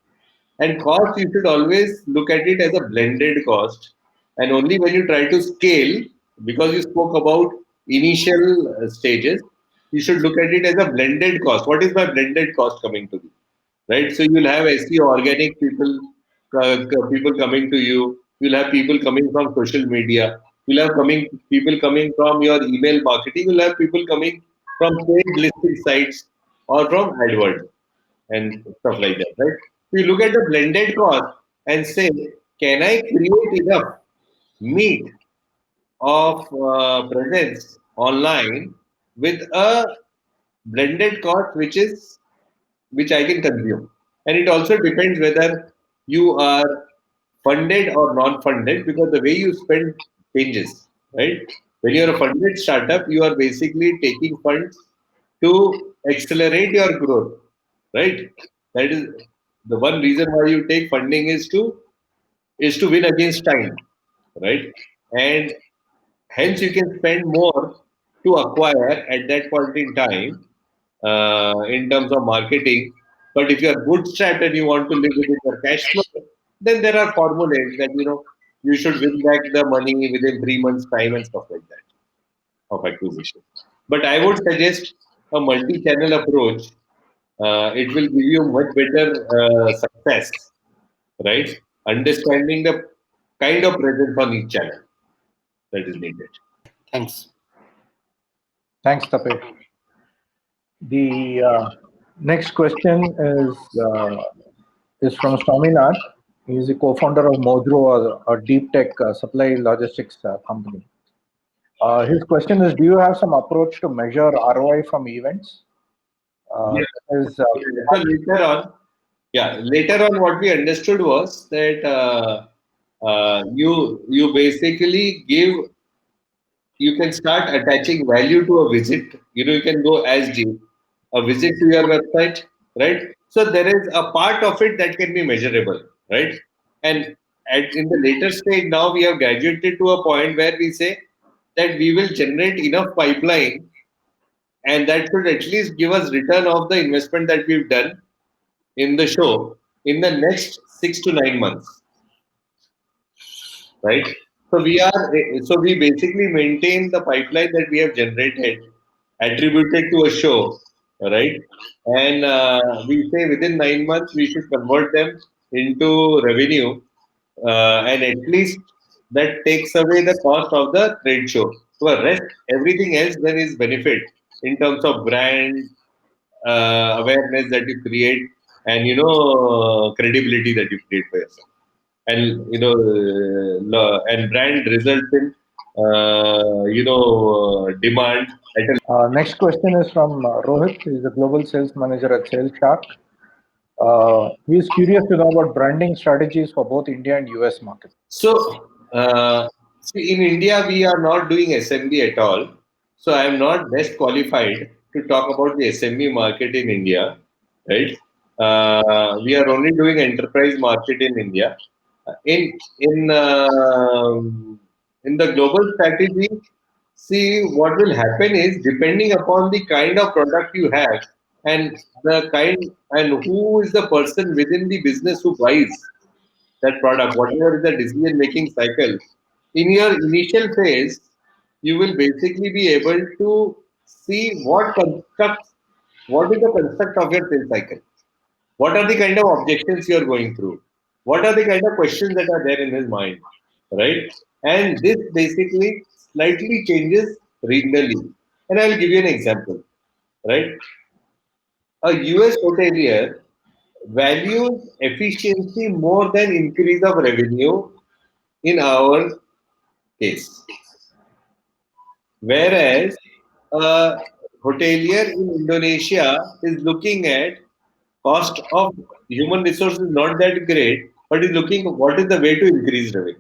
And cost, you should always look at it as a blended cost. And only when you try to scale, because you spoke about initial stages, you should look at it as a blended cost. What is my blended cost coming to be? Right? So you'll have SEO organic people coming to you. You'll have people coming from social media. You'll have people coming from your email marketing. You'll have people coming from paid listing sites or from AdWords and stuff like that, right? So you look at the blended cost and say, can I create enough meat of presence online with a blended cost which I can consume? And it also depends whether you are funded or non-funded because the way you spend changes, right? When you're a funded startup, you are basically taking funds to accelerate your growth, right? That is the one reason why you take funding is to win against time, right? And hence you can spend more to acquire at that point in time in terms of marketing. But if you are bootstrapped and you want to live within your cash flow, then there are formulas that you should win back the money within 3 months' time and stuff like that of acquisition. But I would suggest a multi-channel approach. It will give you much better success, right? Understanding the kind of presence on each channel that is needed. Thanks. Thanks, Tape. The next question is from Swaminath. He is the co-founder of Modro, a deep tech supply logistics company. His question is: do you have some approach to measure ROI from events? So later on, what we understood was that you basically you can start attaching value to a visit. You can go as deep a visit to your website, right? So there is a part of it that can be measurable, right? And in the later stage, now we have graduated to a point where we say that we will generate enough pipeline, and that should at least give us return of the investment that we've done in the show in the next 6 to 9 months, right? So we basically maintain the pipeline that we have generated, attributed to a show, right? And we say within 9 months we should convert them into revenue, and at least that takes away the cost of the trade show. So the rest, everything else then is benefit in terms of brand awareness that you create, and credibility that you create for yourself, and and brand results in demand at a Next question is from Rohit. He is a global sales manager at Sales Shark. He is curious to know about branding strategies for both India and US markets. So, see, in India, we are not doing SMB at all. So, I am not best qualified to talk about the SMB market in India, right? We are only doing enterprise market in India. In the global strategy, see what will happen is depending upon the kind of product you have and the kind and who is the person within the business who buys that product, whatever is the decision making cycle. In your initial phase, you will basically be able to see what is the construct of your sales cycle. What are the kind of objections you are going through? What are the kind of questions that are there in his mind, right? And this basically slightly changes regionally. And I'll give you an example, right? A US hotelier values efficiency more than increase of revenue in our case. Whereas a hotelier in Indonesia is looking at cost of human resources not that great, but is looking what is the way to increase revenue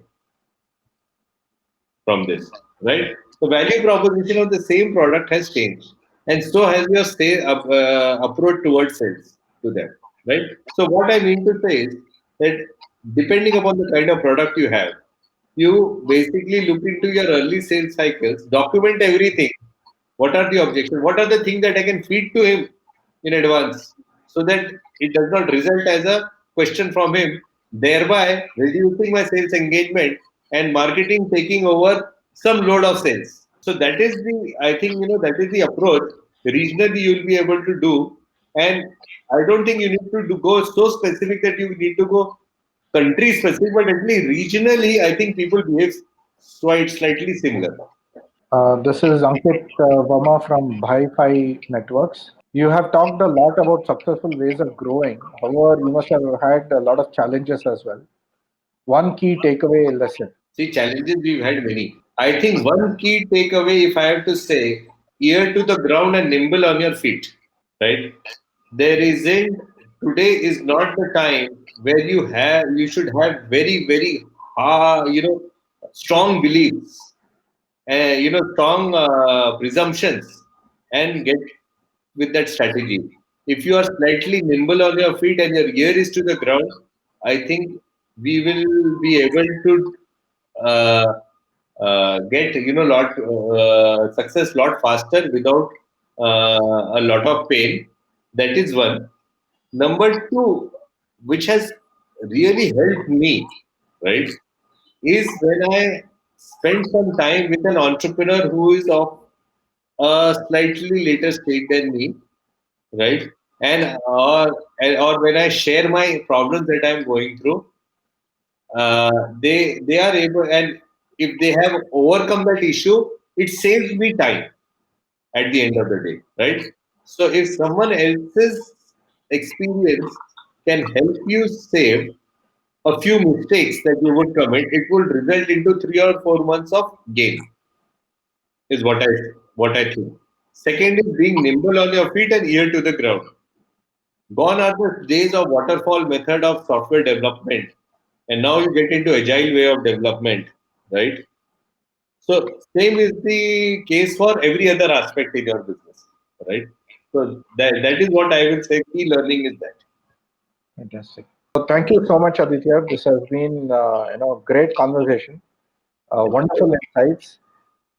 from this, right? The value proposition of the same product has changed, and so has your approach towards sales to them, right? So what I mean to say is that depending upon the kind of product you have, you basically look into your early sales cycles, document everything. What are the objections? What are the things that I can feed to him in advance so that it does not result as a question from him, thereby reducing my sales engagement and marketing taking over some load of sales. So that is the, I think, that is the approach regionally you will be able to do. And I don't think you need to go so specific that you need to go country specific, but at least regionally, I think people behave slightly similar. This is Ankit Verma from Bhi-Fi Networks. You have talked a lot about successful ways of growing. However, you must have had a lot of challenges as well. One key takeaway lesson. See, challenges we've had many. I think one key takeaway, if I have to say, ear to the ground and nimble on your feet, right? There isn't, today is not the time where you should have very, strong beliefs, strong presumptions and get with that strategy. If you are slightly nimble on your feet and your ear is to the ground, I think we will be able to uh, get lot success lot faster without a lot of pain. That is one. Number two, which has really helped me, right, is when I spend some time with an entrepreneur who is of a slightly later stage than me, right? And or when I share my problems that I'm going through, they are able, and if they have overcome that issue, it saves me time at the end of the day, right? So if someone else's experience can help you save a few mistakes that you would commit, it will result into 3 or 4 months of gain. Is what I think. Second is being nimble on your feet and ear to the ground. Gone are the days of waterfall method of software development, and now you get into agile way of development, right? So same is the case for every other aspect in your business, right? So that is what I will say. Key learning is that. Fantastic. So thank you so much, Aditya. This has been great conversation, wonderful insights.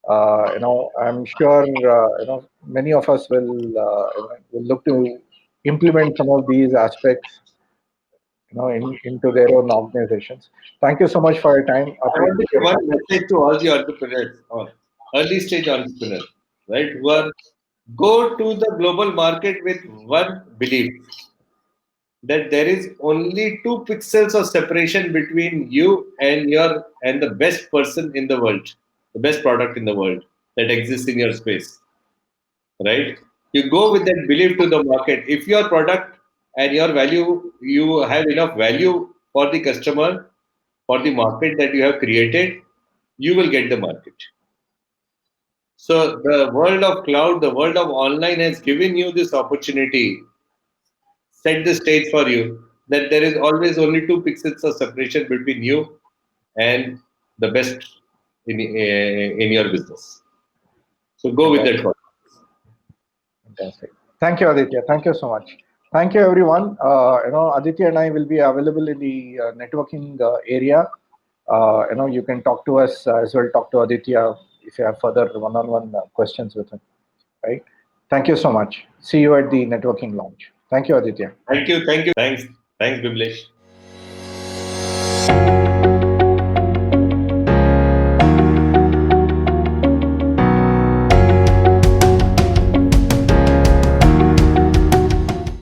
I'm sure many of us will look to implement some of these aspects into their own organizations. Thank you so much for your time. I want to give one message to all the entrepreneurs or early stage entrepreneurs, right? Who are go to the global market with one belief that there is only 2 pixels of separation between you and the best person in the world, the best product in the world that exists in your space, right? You go with that belief to the market. If your product and your value, you have enough value for the customer, for the market that you have created, you will get the market. So the world of cloud, the world of online has given you this opportunity, set the stage for you that there is always only 2 pixels of separation between you and the best in your business. So go with that. Fantastic. Thank you, Aditya. Thank you so much. Thank you, everyone. Aditya and I will be available in the networking area. You can talk to us as well. Talk to Aditya if you have further one-on-one questions with him. Right. Thank you so much. See you at the networking launch. Thank you, Aditya. Thank you. Thanks, Biblesh.